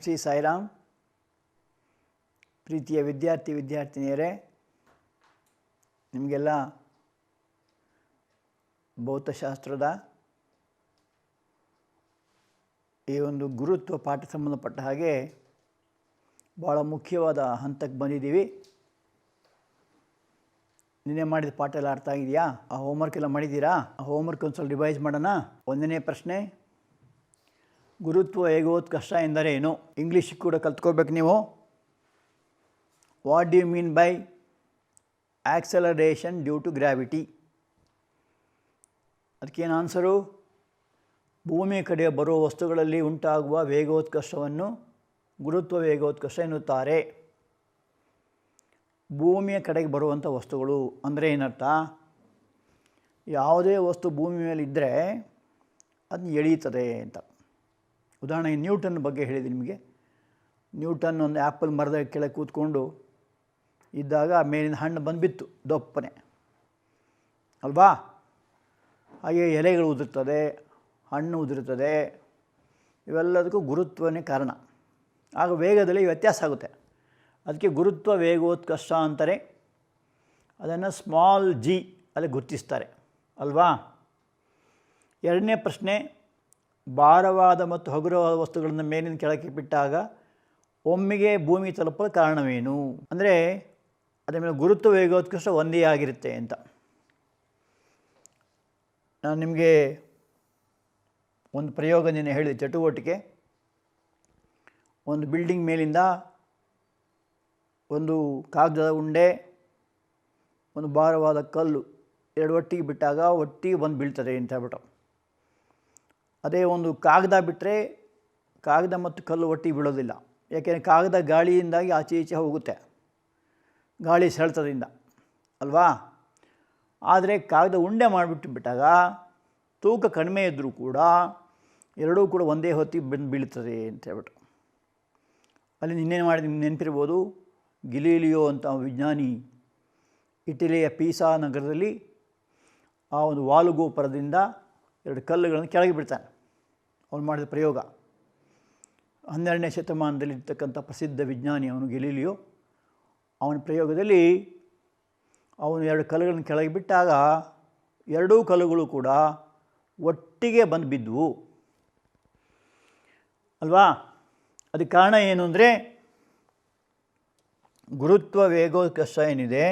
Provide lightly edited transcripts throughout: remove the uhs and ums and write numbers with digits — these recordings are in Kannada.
ಶ್ರೀ ಸಾಯಿರಾಮ್. ಪ್ರೀತಿಯ ವಿದ್ಯಾರ್ಥಿನಿಯರೇ, ನಿಮಗೆಲ್ಲ ಭೌತಶಾಸ್ತ್ರದ ಈ ಒಂದು ಗುರುತ್ವ ಪಾಠ ಸಂಬಂಧಪಟ್ಟ ಹಾಗೆ ಭಾಳ ಮುಖ್ಯವಾದ ಹಂತಕ್ಕೆ ಬಂದಿದ್ದೀವಿ. ನಿನ್ನೆ ಮಾಡಿದ ಪಾಠ ಎಲ್ಲ ಅರ್ಥ ಆಗಿದೆಯಾ? ಆ ಹೋಮ್ವರ್ಕ್ ಎಲ್ಲ ಮಾಡಿದ್ದೀರಾ? ಆ ಹೋಮ್ವರ್ಕ್ ಒಂದು ಸ್ವಲ್ಪ ರಿವೈಸ್ ಮಾಡೋಣ. ಒಂದನೇ ಪ್ರಶ್ನೆ, ಗುರುತ್ವ ವೇಗೋತ್ಕರ್ಷ ಎಂದರೇನು? ಇಂಗ್ಲೀಷ್ ಕೂಡ ಕಲ್ತ್ಕೋಬೇಕು ನೀವು. What do you mean by acceleration due to gravity? ಅದಕ್ಕೇನು ಆನ್ಸರು? ಭೂಮಿಯ ಕಡೆ ಬರುವ ವಸ್ತುಗಳಲ್ಲಿ ಉಂಟಾಗುವ ವೇಗೋತ್ಕರ್ಷವನ್ನು ಗುರುತ್ವ ವೇಗೋತ್ಕರ್ಷ ಎನ್ನುತ್ತಾರೆ. ಭೂಮಿಯ ಕಡೆಗೆ ಬರುವಂಥ ವಸ್ತುಗಳು ಅಂದರೆ ಏನರ್ಥ? ಯಾವುದೇ ವಸ್ತು ಭೂಮಿ ಮೇಲೆ ಇದ್ದರೆ ಅದನ್ನ ಎಳೀತದೆ ಅಂತ. ಉದಾಹರಣೆಗೆ ನ್ಯೂಟನ್ ಬಗ್ಗೆ ಹೇಳಿದೆ ನಿಮಗೆ. ನ್ಯೂಟನ್ ಒಂದು ಆ್ಯಪಲ್ ಮರದ ಕೆಳಗೆ ಕೂತ್ಕೊಂಡು ಇದ್ದಾಗ ಮೇಲಿನ ಹಣ್ಣು ಬಂದುಬಿತ್ತು ದಪ್ಪನೆ ಅಲ್ವಾ? ಹಾಗೆ ಎಲೆಗಳು ಉದುರ್ತದೆ, ಹಣ್ಣು ಉದುರುತ್ತದೆ, ಇವೆಲ್ಲದಕ್ಕೂ ಗುರುತ್ವನೇ ಕಾರಣ. ಆಗ ವೇಗದಲ್ಲಿ ವ್ಯತ್ಯಾಸ ಆಗುತ್ತೆ. ಅದಕ್ಕೆ ಗುರುತ್ವ ವೇಗೋತ್ಕರ್ಷ ಅಂತಾರೆ. ಅದನ್ನು ಸ್ಮಾಲ್ ಜಿ ಅಲ್ಲಿ ಗುರುತಿಸ್ತಾರೆ ಅಲ್ವಾ? ಎರಡನೇ ಪ್ರಶ್ನೆ, ಭಾರವಾದ ಮತ್ತು ಹಗುರವಾದ ವಸ್ತುಗಳನ್ನು ಮೇಲಿನ ಕೆಳಕ್ಕೆ ಬಿಟ್ಟಾಗ ಒಮ್ಮೆಗೆ ಭೂಮಿ ತಲುಪಲು ಕಾರಣವೇನು? ಅಂದರೆ ಅದರ ಮೇಲೆ ಗುರುತ್ವ ವೇಗೋತ್ಕರ್ಷ ಒಂದೇ ಆಗಿರುತ್ತೆ ಅಂತ. ನಾನು ನಿಮಗೆ ಒಂದು ಪ್ರಯೋಗ ನಿನ್ನೆ ಹೇಳಿದೆ, ಚಟುವಟಿಕೆ. ಒಂದು ಬಿಲ್ಡಿಂಗ್ ಮೇಲಿಂದ ಒಂದು ಕಾಗದದ ಉಂಡೆ, ಒಂದು ಭಾರವಾದ ಕಲ್ಲು ಎರಡು ಒಟ್ಟಿಗೆ ಬಿಟ್ಟಾಗ ಒಟ್ಟಿಗೆ ಬಂದು ಬೀಳ್ತದೆ ಅಂತ ಹೇಳ್ಬಿಟ್ಟು. ಅದೇ ಒಂದು ಕಾಗದ ಬಿಟ್ಟರೆ ಕಾಗದ ಮತ್ತು ಕಲ್ಲು ಒಟ್ಟಿಗೆ ಬೀಳೋದಿಲ್ಲ. ಯಾಕೆಂದರೆ ಕಾಗದ ಗಾಳಿಯಿಂದಾಗಿ ಆಚೆ ಈಚೆ ಹೋಗುತ್ತೆ, ಗಾಳಿ ಸೆಳೆತದಿಂದ ಅಲ್ವಾ? ಆದರೆ ಕಾಗದ ಉಂಡೆ ಮಾಡಿಬಿಟ್ಟು ಬಿಟ್ಟಾಗ ತೂಕ ಕಡಿಮೆ ಇದ್ದರೂ ಕೂಡ ಎರಡೂ ಕೂಡ ಒಂದೇ ಹೊತ್ತಿಗೆ ಬಂದು ಬೀಳ್ತದೆ ಅಂತ ಹೇಳ್ಬಿಟ್ಟು. ಅಲ್ಲಿ ನಿನ್ನೇನು ಮಾಡಿದ ನೆನಪಿರ್ಬೋದು, ಗಿಲೀಲಿಯೋ ಅಂತ ವಿಜ್ಞಾನಿ ಇಟಲಿಯ ಪೀಸಾ ನಗರದಲ್ಲಿ ಆ ಒಂದು ವಾಲುಗೋಪುರದಿಂದ ಎರಡು ಕಲ್ಲುಗಳನ್ನು ಕೆಳಗೆ ಬಿಡ್ತಾನೆ. ಅವನು ಮಾಡಿದ ಪ್ರಯೋಗ 12ನೇ ಶತಮಾನದಲ್ಲಿರ್ತಕ್ಕಂಥ ಪ್ರಸಿದ್ಧ ವಿಜ್ಞಾನಿ ಅವನು ಗಿಲೀಲಿಯೋ. ಅವನ ಪ್ರಯೋಗದಲ್ಲಿ ಅವನು ಎರಡು ಕಲ್ಲುಗಳನ್ನು ಕೆಳಗೆ ಬಿಟ್ಟಾಗ ಎರಡೂ ಕಲ್ಲುಗಳು ಕೂಡ ಒಟ್ಟಿಗೆ ಬಂದು ಬಿದ್ದವು ಅಲ್ವಾ? ಅದಕ್ಕೆ ಕಾರಣ ಏನು ಅಂದರೆ, ಗುರುತ್ವ ವೇಗೋತ್ಕರ್ಷ ಏನಿದೆ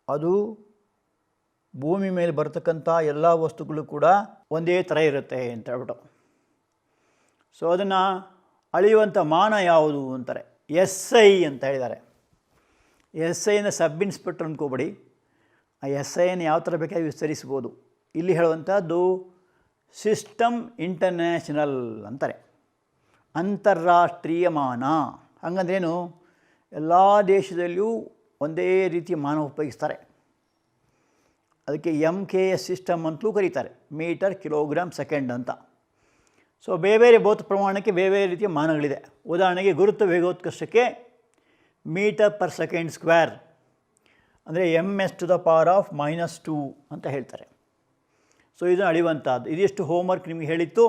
ಅದು ಭೂಮಿ ಮೇಲೆ ಬರ್ತಕ್ಕಂಥ ಎಲ್ಲ ವಸ್ತುಗಳು ಕೂಡ ಒಂದೇ ಥರ ಇರುತ್ತೆ ಅಂತ ಹೇಳ್ಬಿಟ್ಟು. ಸೊ ಅದನ್ನು ಅಳೆಯುವಂಥ ಮಾನ ಯಾವುದು ಅಂತಾರೆ, SI ಅಂತ ಹೇಳಿದ್ದಾರೆ. SIನ ಸಬ್ ಇನ್ಸ್ಪೆಕ್ಟರ್ ಅಂದ್ಕೋಬೇಡಿ. ಆ SIನ ಯಾವ ಥರ ಬೇಕಾಗಿ ವಿಸ್ತರಿಸ್ಬೋದು. ಇಲ್ಲಿ ಹೇಳುವಂಥದ್ದು ಸಿಸ್ಟಮ್ ಇಂಟರ್ನ್ಯಾಷನಲ್ ಅಂತಾರೆ, ಅಂತಾರಾಷ್ಟ್ರೀಯ ಮಾನ. ಹಾಗಂದ್ರೇನು? ಎಲ್ಲ ದೇಶದಲ್ಲಿಯೂ ಒಂದೇ ರೀತಿಯ ಮಾನ ಉಪಯೋಗಿಸ್ತಾರೆ. ಅದಕ್ಕೆ MKS ಸಿಸ್ಟಮ್ ಅಂತಲೂ ಕರೀತಾರೆ, ಮೀಟರ್ ಕಿಲೋಗ್ರಾಮ್ ಸೆಕೆಂಡ್ ಅಂತ. ಸೊ ಬೇರೆ ಬೇರೆ ಭೌತ ಪ್ರಮಾಣಕ್ಕೆ ಬೇರೆ ಬೇರೆ ರೀತಿಯ ಮಾನಗಳಿದೆ. ಉದಾಹರಣೆಗೆ ಗುರುತ್ವ ವೇಗೋತ್ಕರ್ಷಕ್ಕೆ ಮೀಟರ್ ಪರ್ ಸೆಕೆಂಡ್ ಸ್ಕ್ವೇರ್ ಅಂದರೆ MS⁻² ಅಂತ ಹೇಳ್ತಾರೆ. ಸೊ ಇದನ್ನು ಅಳೆಯುವಂಥದ್ದು. ಇದಿಷ್ಟು ಹೋಮ್ವರ್ಕ್ ನಿಮಗೆ ಹೇಳಿತ್ತು.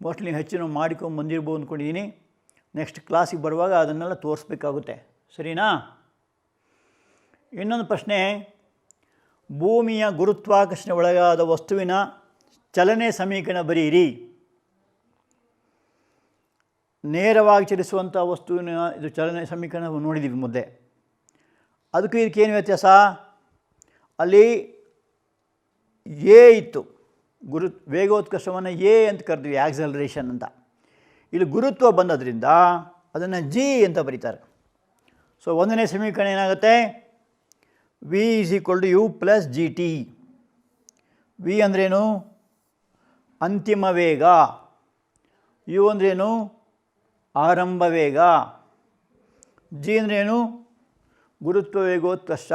ಮೋಸ್ಟ್ಲಿ ನೀವು ಹೆಚ್ಚಿನ ಮಾಡಿಕೊಂಡು ಬಂದಿರ್ಬೋದು ಅಂದ್ಕೊಂಡಿದ್ದೀನಿ. ನೆಕ್ಸ್ಟ್ ಕ್ಲಾಸಿಗೆ ಬರುವಾಗ ಅದನ್ನೆಲ್ಲ ತೋರಿಸ್ಬೇಕಾಗುತ್ತೆ, ಸರಿನಾ? ಇನ್ನೊಂದು ಪ್ರಶ್ನೆ, ಭೂಮಿಯ ಗುರುತ್ವಾಕರ್ಷಣೆ ಒಳಗಾದ ವಸ್ತುವಿನ ಚಲನೆ ಸಮೀಕರಣ ಬರೀರಿ. ನೇರವಾಗಿ ಚಲಿಸುವಂಥ ವಸ್ತುವಿನ ಇದು ಚಲನೆ ಸಮೀಕರಣ ನೋಡಿದ್ದೀವಿ ಮೊದಲೇ. ಅದಕ್ಕೂ ಇದಕ್ಕೇನು ವ್ಯತ್ಯಾಸ? ಅಲ್ಲಿ ಎ ಇತ್ತು, ವೇಗೋತ್ಕರ್ಷವನ್ನು ಎ ಅಂತ ಕರೆದ್ವಿ, ಆಕ್ಸಲರೇಷನ್ ಅಂತ. ಇಲ್ಲಿ ಗುರುತ್ವ ಬಂದದ್ರಿಂದ ಅದನ್ನು G ಅಂತ ಬರೀತಾರೆ. ಸೊ ಒಂದನೇ ಸಮೀಕರಣ ಏನಾಗುತ್ತೆ? V = U + GT. V ಅಂದ್ರೇನು? ಅಂತಿಮ ವೇಗ. U ಅಂದ್ರೇನು? ಆರಂಭ ವೇಗ. G ಅಂದ್ರೇನು? ಗುರುತ್ವ ವೇಗೋತ್ಕರ್ಷ.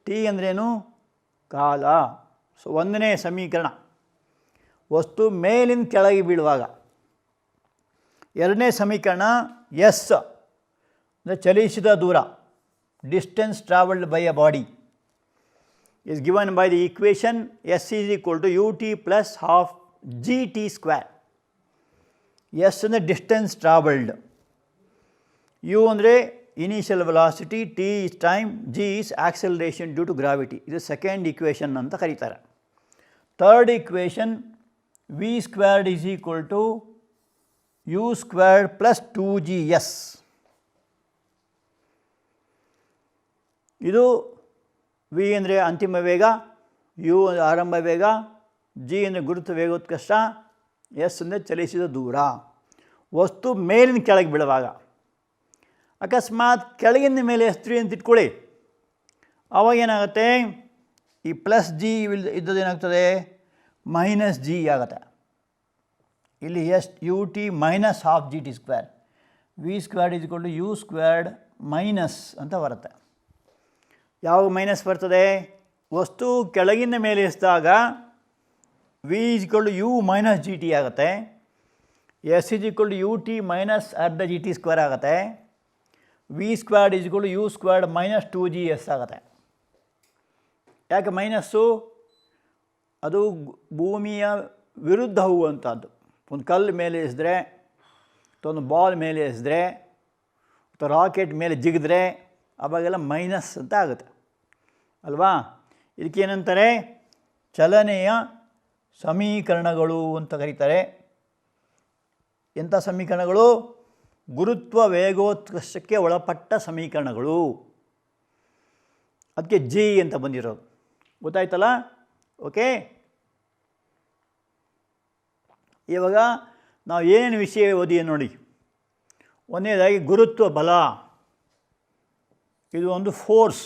T ಅಂದ್ರೇನು? ಕಾಲ. ಸೊ ಒಂದನೇ ಸಮೀಕರಣ ವಸ್ತು ಮೇಲಿಂದ ಕೆಳಗೆ ಬೀಳುವಾಗ. ಎರಡನೇ ಸಮೀಕರಣ S ಅಂದರೆ ಚಲಿಸಿದ ದೂರ, distance travelled by a body, is given by the equation S = ut + ½ gt². S ಅಂದರೆ ಡಿಸ್ಟೆನ್ಸ್ ಟ್ರಾವೆಲ್ಡ್, ಯು ಅಂದರೆ initial velocity, T is time, G is acceleration due to gravity. ಇದು ಸೆಕೆಂಡ್ ಇಕ್ವೇಷನ್ ಅಂತ ಕರೀತಾರೆ. Third equation V squared is equal to U squared plus 2gs. ಇದು ವಿ ಅಂದರೆ ಅಂತಿಮ ವೇಗ, ಯು ಅಂದರೆ ಆರಂಭ ವೇಗ, ಜಿ ಅಂದರೆ ಗುರುತ್ವ ವೇಗೋತ್ಕರ್ಷ, ಎಸ್ ಅಂದರೆ ಚಲಿಸಿದ ದೂರ. ವಸ್ತು ಮೇಲಿನ ಕೆಳಗೆ ಬೀಳುವಾಗ ಅಕಸ್ಮಾತ್ ಕೆಳಗಿನ ಮೇಲೆ ಎಸ್ತ್ರಿ ಅಂತ ಇಟ್ಕೊಳ್ಳಿ, ಆವಾಗ ಏನಾಗುತ್ತೆ, ಈ ಪ್ಲಸ್ ಜಿ ಇದ್ದದೇನಾಗ್ತದೆ ಮೈನಸ್ ಜಿ ಆಗುತ್ತೆ. ಇಲ್ಲಿ S U T minus half G T square, V squared is equal to U squared minus ಅಂತ ಬರುತ್ತೆ. ಯಾವಾಗ ಮೈನಸ್ ಬರ್ತದೆ, ವಸ್ತು ಕೆಳಗಿನ ಮೇಲೆ ಎಸ್ದಾಗ V is equal to U minus G T ಆಗುತ್ತೆ, S is equal to U T minus ಅರ್ಧ ಜಿ ಟಿ ಸ್ಕ್ವೇರ್ ಆಗುತ್ತೆ, V squared is equal to U squared minus 2gs ಆಗುತ್ತೆ. ಯಾಕೆ ಮೈನಸ್ಸು? ಅದು ಭೂಮಿಯ ವಿರುದ್ಧ ಹೋಗುವಂಥದ್ದು. ಒಂದು ಕಲ್ಲು ಮೇಲೆ ಎಸೆದ್ರೆ ಅಥವಾ ಒಂದು ಬಾಲ್ ಮೇಲೆ ಎಸೆದ್ರೆ ಅಥವಾ ರಾಕೆಟ್ ಮೇಲೆ ಜಿಗಿದ್ರೆ ಅವಾಗೆಲ್ಲ ಮೈನಸ್ ಅಂತ ಆಗುತ್ತೆ ಅಲ್ವಾ. ಇದಕ್ಕೇನಂತಾರೆ, ಚಲನೆಯ ಸಮೀಕರಣಗಳು ಅಂತ ಕರೀತಾರೆ. ಎಂಥ ಸಮೀಕರಣಗಳು? ಗುರುತ್ವ ವೇಗೋತ್ಕರ್ಷಕ್ಕೆ ಒಳಪಟ್ಟ ಸಮೀಕರಣಗಳು. ಅದಕ್ಕೆ ಜಿ ಅಂತ ಬಂದಿರೋದು. ಗೊತ್ತಾಯ್ತಲ್ಲ? ಓಕೆ, ಇವಾಗ ನಾವು ಏನು ವಿಷಯ ಓದಿ ನೋಡಿ. ಒಂದನೇದಾಗಿ ಗುರುತ್ವ ಬಲ, ಇದು ಒಂದು ಫೋರ್ಸ್,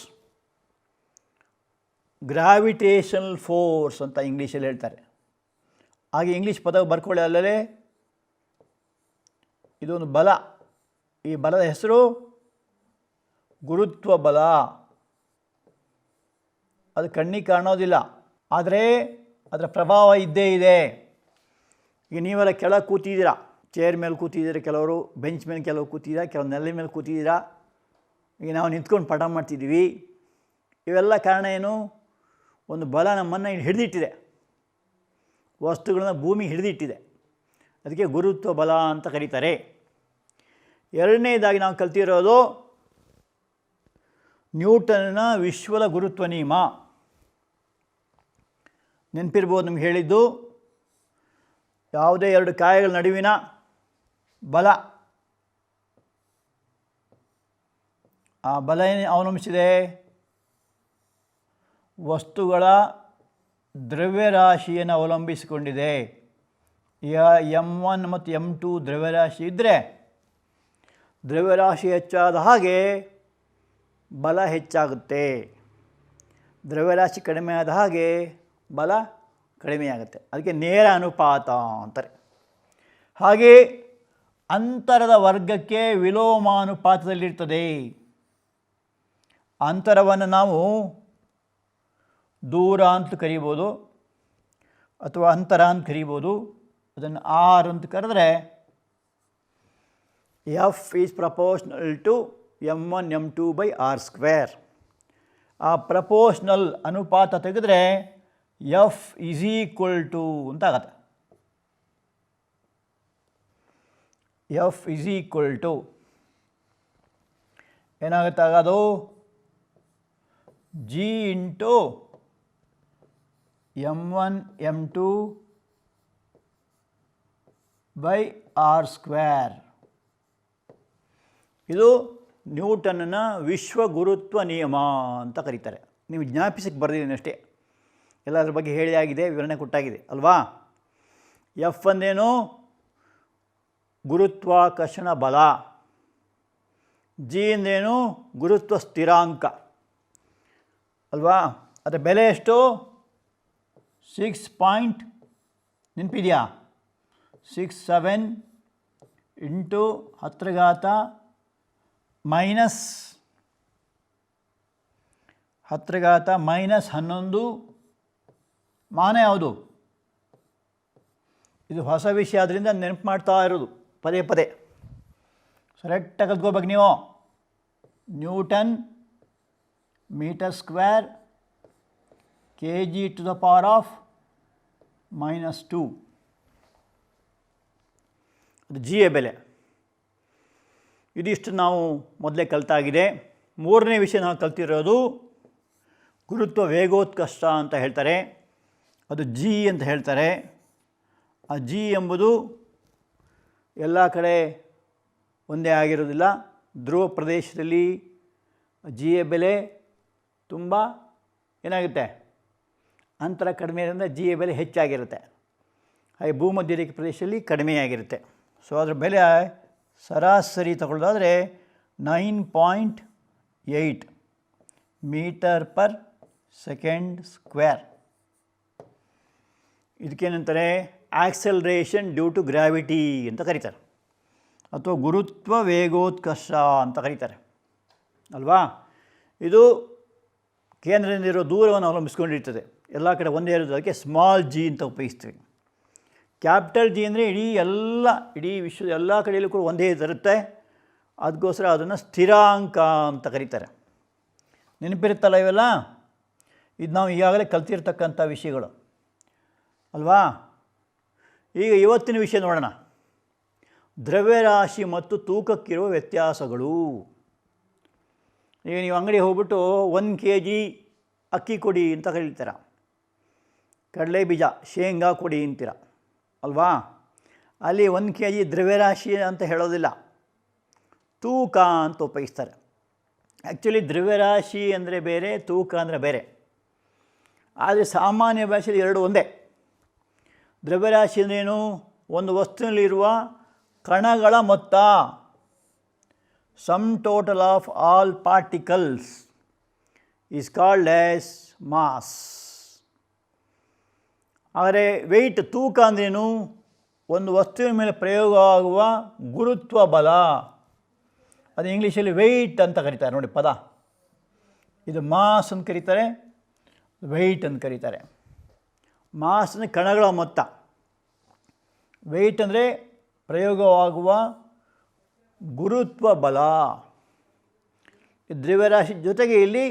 ಗ್ರಾವಿಟೇಷನಲ್ ಫೋರ್ಸ್ ಅಂತ ಇಂಗ್ಲೀಷಲ್ಲಿ ಹೇಳ್ತಾರೆ. ಹಾಗೆ ಇಂಗ್ಲೀಷ್ ಪದ ಬರ್ಕೊಳ್ಳಿ ಅಲ್ಲದೆ. ಇದೊಂದು ಬಲ, ಈ ಬಲದ ಹೆಸರು ಗುರುತ್ವ ಬಲ. ಅದು ಕಣ್ಣಿಗೆ ಕಾಣೋದಿಲ್ಲ, ಆದರೆ ಅದರ ಪ್ರಭಾವ ಇದ್ದೇ ಇದೆ. ಈಗ ನೀವೆಲ್ಲ ಕೆಳಗೆ ಕೂತಿದ್ದೀರಾ, ಚೇರ್ ಮೇಲೆ ಕೂತಿದ್ದೀರಾ, ಕೆಲವರು ಬೆಂಚ್ ಮೇಲೆ ಕೆಲವು ಕೂತಿದ್ದೀರಾ, ಕೆಲವು ನೆಲ ಮೇಲೆ ಕೂತಿದ್ದೀರಾ. ಈಗ ನಾವು ನಿಂತ್ಕೊಂಡು ಪಾಠ ಮಾಡ್ತಿದ್ದೀವಿ. ಇವೆಲ್ಲ ಕಾರಣ ಏನು? ಒಂದು ಬಲ ನಮ್ಮನ್ನು ಹಿಡಿದಿಟ್ಟಿದೆ, ವಸ್ತುಗಳನ್ನ ಭೂಮಿ ಹಿಡಿದಿಟ್ಟಿದೆ. ಅದಕ್ಕೆ ಗುರುತ್ವ ಬಲ ಅಂತ ಕರೀತಾರೆ. ಎರಡನೇದಾಗಿ ನಾವು ಕಲ್ತಿರೋದು ನ್ಯೂಟನ್ನ ವಿಶ್ವದ ಗುರುತ್ವ ನಿಯಮ. ನೆನಪಿರ್ಬೋದು ನಿಮ್ಗೆ ಹೇಳಿದ್ದು, ಯಾವುದೇ ಎರಡು ಕಾಯಗಳ ನಡುವಿನ ಬಲ, ಆ ಬಲ ಏನು ಅವಲಂಬಿಸಿದೆ? ವಸ್ತುಗಳ ದ್ರವ್ಯರಾಶಿಯನ್ನು ಅವಲಂಬಿಸಿಕೊಂಡಿದೆ. ಈಗ m1 ಮತ್ತು m2 ದ್ರವ್ಯರಾಶಿ ಇದ್ದರೆ ದ್ರವ್ಯರಾಶಿ ಹೆಚ್ಚಾದ ಹಾಗೆ ಬಲ ಹೆಚ್ಚಾಗುತ್ತೆ, ದ್ರವ್ಯರಾಶಿ ಕಡಿಮೆ ಆದ ಹಾಗೆ ಬಲ ಕಡಿಮೆಯಾಗುತ್ತೆ. ಅದಕ್ಕೆ ನೇರ ಅನುಪಾತ ಅಂತಾರೆ. ಹಾಗೆ ಅಂತರದ ವರ್ಗಕ್ಕೆ ವಿಲೋಮಾನುಪಾತದಲ್ಲಿರ್ತದೆ. ಅಂತರವನ್ನು ನಾವು ದೂರ ಅಂತ ಕರಿಬೋದು ಅಥವಾ ಅಂತರ ಅಂತ ಕರಿಬೋದು. ಅದನ್ನು ಆರ್ ಅಂತ ಕರೆದ್ರೆ F is proportional to m1 m2 by R square. ಆ ಪ್ರಪೋರ್ಷನಲ್ ಅನುಪಾತ ತೆಗೆದ್ರೆ ಎಫ್ ಈಸ್ ಈಕ್ವಲ್ ಟು ಅಂತ ಆಗತ್ತೆ. ಎಫ್ ಈಸ್ ಈಕ್ವಲ್ ಟು ಏನಾಗುತ್ತೆ ಆಗೋದು? G into m1 m2 by R square. ಇದು ನ್ಯೂಟನ್ನ ವಿಶ್ವ ಗುರುತ್ವ ನಿಯಮ ಅಂತ ಕರೀತಾರೆ. ನೀವು ಜ್ಞಾಪಿಸಕ್ಕೆ ಬರೆದಿದ್ದೀನಿ ಅಷ್ಟೇ, ಎಲ್ಲದರ ಬಗ್ಗೆ ಹೇಳಿ ಆಗಿದೆ, ವಿವರಣೆ ಕೊಟ್ಟಾಗಿದೆ ಅಲ್ವಾ. ಎಫ್ ಅಂದೇನು? ಗುರುತ್ವಾಕರ್ಷಣ ಬಲ. ಜಿ ಅಂದೇನು? ಗುರುತ್ವ ಸ್ಥಿರಾಂಕ ಅಲ್ವಾ. ಅದರ ಬೆಲೆ ಎಷ್ಟು? 6 ನೆನಪಿದೆಯಾ? 67 ಇಂಟು 10⁻⁻11 ಮಾನ ಯಾವುದು? ಇದು ಹೊಸ ವಿಷಯ, ಆದ್ದರಿಂದ ನೆನಪು ಮಾಡ್ತಾ ಇರೋದು ಪದೇ ಪದೇ. ಕರೆಕ್ಟಾಗಿ ಕಲ್ತ್ಕೋಬೇಕು ನೀವು. Newton metre square kg to the power of -2. ಅದು ಜಿಯ ಬೆಲೆ. ಇದಿಷ್ಟು ನಾವು ಮೊದಲೇ ಕಲಿತಾಗಿದೆ. ಮೂರನೇ ವಿಷಯ ನಾವು ಕಲ್ತಿರೋದು ಗುರುತ್ವ ವೇಗೋತ್ಕರ್ಷ ಅಂತ ಹೇಳ್ತಾರೆ, ಅದು ಜಿ ಅಂತ ಹೇಳ್ತಾರೆ. ಆ ಜಿ ಎಂಬುದು ಎಲ್ಲ ಕಡೆ ಒಂದೇ ಆಗಿರೋದಿಲ್ಲ. ಧ್ರುವ ಪ್ರದೇಶದಲ್ಲಿ ಜಿಯ ಬೆಲೆ ತುಂಬ ಏನಾಗುತ್ತೆ, ಅಂತರ ಕಡಿಮೆ ಇರೋದ್ರಿಂದ ಜಿಯ ಬೆಲೆ ಹೆಚ್ಚಾಗಿರುತ್ತೆ. ಹಾಗೆ ಭೂಮಧ್ಯ ರೇಖೆ ಪ್ರದೇಶದಲ್ಲಿ ಕಡಿಮೆಯಾಗಿರುತ್ತೆ. ಸೊ ಅದರ ಬೆಲೆ ಸರಾಸರಿ ತಗೊಳ್ಳೋದಾದರೆ 9.8 ಮೀಟರ್ ಪರ್ ಸೆಕೆಂಡ್ ಸ್ಕ್ವೇರ್. ಇದಕ್ಕೇನಂತಾರೆ, ಆಕ್ಸಲರೇಷನ್ ಡ್ಯೂ ಟು ಗ್ರಾವಿಟಿ ಅಂತ ಕರೀತಾರೆ, ಅಥವಾ ಗುರುತ್ವ ವೇಗೋತ್ಕರ್ಷ ಅಂತ ಕರೀತಾರೆ ಅಲ್ವಾ. ಇದು ಕೇಂದ್ರದಿಂದಿರೋ ದೂರವನ್ನು ಅವಲಂಬಿಸ್ಕೊಂಡಿರ್ತದೆ. ಎಲ್ಲ ಕಡೆ ಒಂದೇ ಇರೋದು, ಅದಕ್ಕೆ ಸ್ಮಾಲ್ ಜಿ ಅಂತ ಉಪಯೋಗಿಸ್ತೀವಿ. ಕ್ಯಾಪಿಟಲ್ ಜಿ ಅಂದರೆ ಇಡೀ ವಿಶ್ವದ ಎಲ್ಲ ಕಡೆಯಲ್ಲೂ ಕೂಡ ಒಂದೇ ಇರುತ್ತೆ. ಅದಕ್ಕೋಸ್ಕರ ಅದನ್ನು ಸ್ಥಿರಾಂಕ ಅಂತ ಕರೀತಾರೆ. ನೆನಪಿರುತ್ತಲ್ಲ ಇವೆಲ್ಲ, ಇದು ನಾವು ಈಗಾಗಲೇ ಕಲ್ತಿರ್ತಕ್ಕಂಥ ವಿಷಯಗಳು ಅಲ್ವಾ. ಈಗ ಇವತ್ತಿನ ವಿಷಯ ನೋಡೋಣ, ದ್ರವ್ಯರಾಶಿ ಮತ್ತು ತೂಕಕ್ಕಿರುವ ವ್ಯತ್ಯಾಸಗಳು. ಈಗ ನೀವು ಅಂಗಡಿ ಹೋಗ್ಬಿಟ್ಟು 1 kg ಅಕ್ಕಿ ಕೊಡಿ ಅಂತ ಕರೀತೀರ, ಕಡಲೆ ಬೀಜ ಶೇಂಗಾ ಕೊಡಿ ಅಂತೀರ ಅಲ್ವಾ. ಅಲ್ಲಿ 1 kg ದ್ರವ್ಯರಾಶಿ ಅಂತ ಹೇಳೋದಿಲ್ಲ, ತೂಕ ಅಂತ ಉಪಯೋಗಿಸ್ತಾರೆ. ಆ್ಯಕ್ಚುಲಿ ದ್ರವ್ಯರಾಶಿ ಅಂದರೆ ಬೇರೆ, ತೂಕ ಅಂದರೆ ಬೇರೆ. ಆದರೆ ಸಾಮಾನ್ಯ ಭಾಷೆಯಲ್ಲಿ ಎರಡು ಒಂದೇ. ದ್ರವ್ಯರಾಶಿ ಅಂದ್ರೇನು, ಒಂದು ವಸ್ತುವಿನಲ್ಲಿರುವ ಕಣಗಳ ಮೊತ್ತ, sum total of all particles is called as mass. ಆದರೆ ವೆಯ್ಟ್, ತೂಕ ಅಂದ್ರೇನು, ಒಂದು ವಸ್ತುವಿನ ಮೇಲೆ ಪ್ರಯೋಗವಾಗುವ ಗುರುತ್ವ ಬಲ, ಅದು ಇಂಗ್ಲೀಷಲ್ಲಿ ವೆಯ್ಟ್ ಅಂತ ಕರೀತಾರೆ. ನೋಡಿ ಪದ, ಇದು ಮಾಸ್ ಅಂತ ಕರೀತಾರೆ, ವೆಯ್ಟ್ ಅಂತ ಕರೀತಾರೆ. ಮಾಸ್ ಅಂದರೆ ಕಣಗಳ ಮೊತ್ತ, ವೆಯ್ಟ್ ಅಂದರೆ ಪ್ರಯೋಗವಾಗುವ ಗುರುತ್ವ ಬಲ. ದ್ರವ್ಯರಾಶಿ ಜೊತೆಗೆ ಇಲ್ಲಿ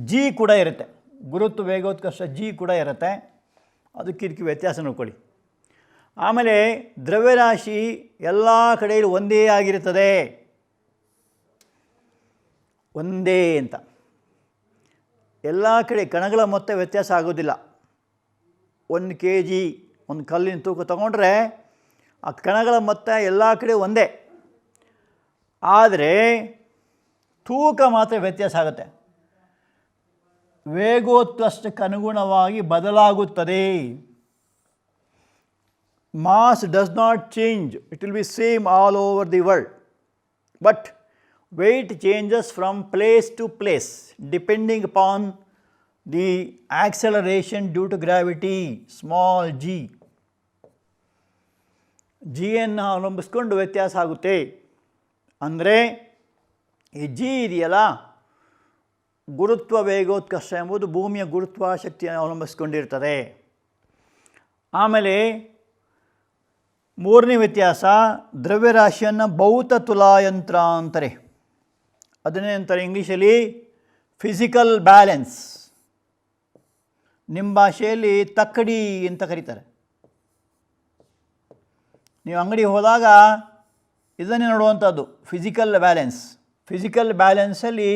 ಜಿ ಕೂಡ ಇರುತ್ತೆ, ಗುರುತ್ವ ವೇಗೋತ್ಕರ್ಷ ಜಿ ಕೂಡ ಇರುತ್ತೆ. ಅದಕ್ಕೆ ವ್ಯತ್ಯಾಸ ನೋಡ್ಕೊಳ್ಳಿ. ಆಮೇಲೆ ದ್ರವ್ಯರಾಶಿ ಎಲ್ಲ ಕಡೆಯಲ್ಲೂ ಒಂದೇ ಆಗಿರುತ್ತದೆ, ಒಂದೇ ಅಂತ. ಎಲ್ಲ ಕಡೆ ಕಣಗಳ ಮೊತ್ತ ವ್ಯತ್ಯಾಸ ಆಗೋದಿಲ್ಲ. 1 kg ಒಂದು ಕಲ್ಲಿನ ತೂಕ ತಗೊಂಡ್ರೆ ಆ ಕಣಗಳ ಮೊತ್ತ ಎಲ್ಲ ಕಡೆ ಒಂದೇ, ಆದರೆ ತೂಕ ಮಾತ್ರ ವ್ಯತ್ಯಾಸ ಆಗುತ್ತೆ, ವೇಗೋತ್ಕರ್ಷಕ್ಕೆ ಅನುಗುಣವಾಗಿ ಬದಲಾಗುತ್ತದೆ. Mass does not change, it will be same all over the world, but weight changes from place to place depending upon the acceleration due to gravity, small g. ಜಿಯನ್ನು ಅವಲಂಬಿಸ್ಕೊಂಡು ವ್ಯತ್ಯಾಸ ಆಗುತ್ತೆ. ಅಂದರೆ ಈ ಜಿ ಇದೆಯಲ್ಲ, ಗುರುತ್ವ ವೇಗೋತ್ಕರ್ಷ ಎಂಬುದು ಭೂಮಿಯ ಗುರುತ್ವಾಶಕ್ತಿಯನ್ನು ಅವಲಂಬಿಸ್ಕೊಂಡಿರ್ತದೆ. ಆಮೇಲೆ ಮೂರನೇ ವ್ಯತ್ಯಾಸ, ದ್ರವ್ಯರಾಶಿಯನ್ನು ಭೌತ ತುಲಾಯಂತ್ರ ಅಂತಾರೆ. ಅದನ್ನೇ ಅಂತಾರೆ ಇಂಗ್ಲೀಷಲ್ಲಿ ಫಿಸಿಕಲ್ ಬ್ಯಾಲೆನ್ಸ್, ನಿಮ್ಮ ಭಾಷೆಯಲ್ಲಿ ತಕ್ಕಡಿ ಅಂತ ಕರೀತಾರೆ. ನೀವು ಅಂಗಡಿ ಹೋದಾಗ ಇದನ್ನೇ ನೋಡುವಂಥದ್ದು, ಫಿಸಿಕಲ್ ಬ್ಯಾಲೆನ್ಸ್. ಫಿಸಿಕಲ್ ಬ್ಯಾಲೆನ್ಸಲ್ಲಿ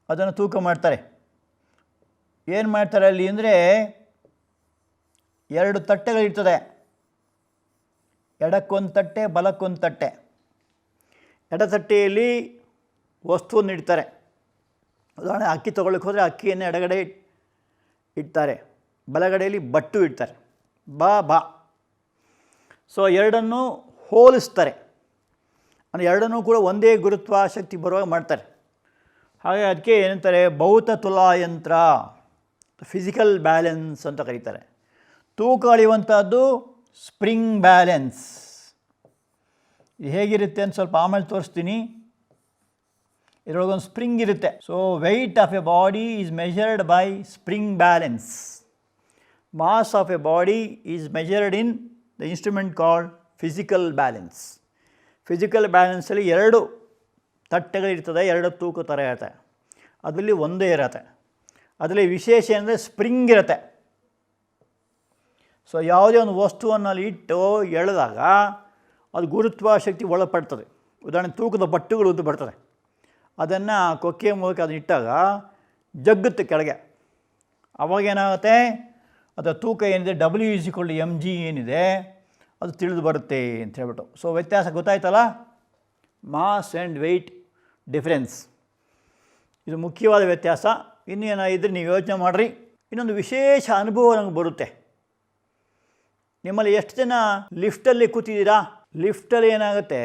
ಅದನ್ನು ತೂಕ ಮಾಡ್ತಾರೆ. ಏನು ಮಾಡ್ತಾರೆ ಅಲ್ಲಿ ಅಂದರೆ, 2 ತಟ್ಟೆಗಳಿರ್ತದೆ, ಎಡಕ್ಕೊಂದು ತಟ್ಟೆ, ಬಲಕ್ಕೊಂದು ತಟ್ಟೆ. ಎಡತಟ್ಟೆಯಲ್ಲಿ ವಸ್ತುವನ್ನು ಇಡ್ತಾರೆ. ಉದಾಹರಣೆ ಅಕ್ಕಿ ತೊಗೊಳ್ಳಕ್ಕೆ ಹೋದರೆ ಅಕ್ಕಿಯನ್ನು ಎಡಗಡೆ ಇಡ್ತಾರೆ, ಬಲಗಡೆಯಲ್ಲಿ ಬಟ್ಟು ಇಡ್ತಾರೆ, ಬಾ. ಸೊ ಎರಡನ್ನೂ ಹೋಲಿಸ್ತಾರೆ, ಅಂದರೆ ಎರಡನ್ನೂ ಕೂಡ ಒಂದೇ ಗುರುತ್ವಾಶಕ್ತಿ ಬರುವಾಗ ಮಾಡ್ತಾರೆ. ಹಾಗೆ ಅದಕ್ಕೆ ಏನಂತಾರೆ, ಭೌತ ತುಲಾಯಂತ್ರ, ಫಿಸಿಕಲ್ ಬ್ಯಾಲೆನ್ಸ್ ಅಂತ ಕರೀತಾರೆ. ತೂಕ ಅಳೆಯುವಂಥದ್ದು ಸ್ಪ್ರಿಂಗ್ ಬ್ಯಾಲೆನ್ಸ್. ಇದು ಹೇಗಿರುತ್ತೆ ಅಂತ ಸ್ವಲ್ಪ ಆಮೇಲೆ ತೋರಿಸ್ತೀನಿ. ಇದರೊಳಗೊಂದು ಸ್ಪ್ರಿಂಗ್ ಇರುತ್ತೆ. So weight of a body is measured by spring balance. Mass of a body is measured in the instrument called physical balance. Physical ಬ್ಯಾಲೆನ್ಸಲ್ಲಿ 2 ತಟ್ಟೆಗಳಿರ್ತದೆ, 2 ತೂಕ ಥರ ಇರುತ್ತೆ, ಅದರಲ್ಲಿ ಒಂದೇ ಇರುತ್ತೆ. ಅದರಲ್ಲಿ ವಿಶೇಷ ಅಂದರೆ ಸ್ಪ್ರಿಂಗ್ ಇರುತ್ತೆ. ಸೊ ಯಾವುದೇ ಒಂದು ವಸ್ತುವನ್ನು ಅಲ್ಲಿ ಇಟ್ಟು ಎಳೆದಾಗ ಅದು ಗುರುತ್ವಾಶಕ್ತಿ ಒಳಪಡ್ತದೆ. ಉದಾಹರಣೆ ತೂಕದ ಬಟ್ಟುಗಳು ಅಂತ ಬರ್ತದೆ, ಅದನ್ನು ಕೊಕ್ಕೆಯ ಮೂಲಕ ಅದನ್ನ ಇಟ್ಟಾಗ ಜಗ್ಗುತ್ತೆ ಕೆಳಗೆ. ಅವಾಗ ಏನಾಗುತ್ತೆ, ಅದರ ತೂಕ ಏನಿದೆ W=mg ಏನಿದೆ ಅದು ತಿಳಿದು ಬರುತ್ತೆ ಅಂತ ಹೇಳ್ಬಿಟ್ಟು. ಸೊ ವ್ಯತ್ಯಾಸ ಗೊತ್ತಾಯ್ತಲ್ಲ, ಮಾಸ್ ಆ್ಯಂಡ್ ವೆಯ್ಟ್ ಡಿಫರೆನ್ಸ್, ಇದು ಮುಖ್ಯವಾದ ವ್ಯತ್ಯಾಸ. ಇನ್ನೇನಾಗಿದ್ದರೆ ನೀವು ಯೋಚನೆ ಮಾಡಿರಿ. ಇನ್ನೊಂದು ವಿಶೇಷ ಅನುಭವ ನನಗೆ ಬರುತ್ತೆ. ನಿಮ್ಮಲ್ಲಿ ಎಷ್ಟು ಜನ ಲಿಫ್ಟಲ್ಲಿ ಕೂತಿದ್ದೀರಾ? ಲಿಫ್ಟಲ್ಲಿ ಏನಾಗುತ್ತೆ,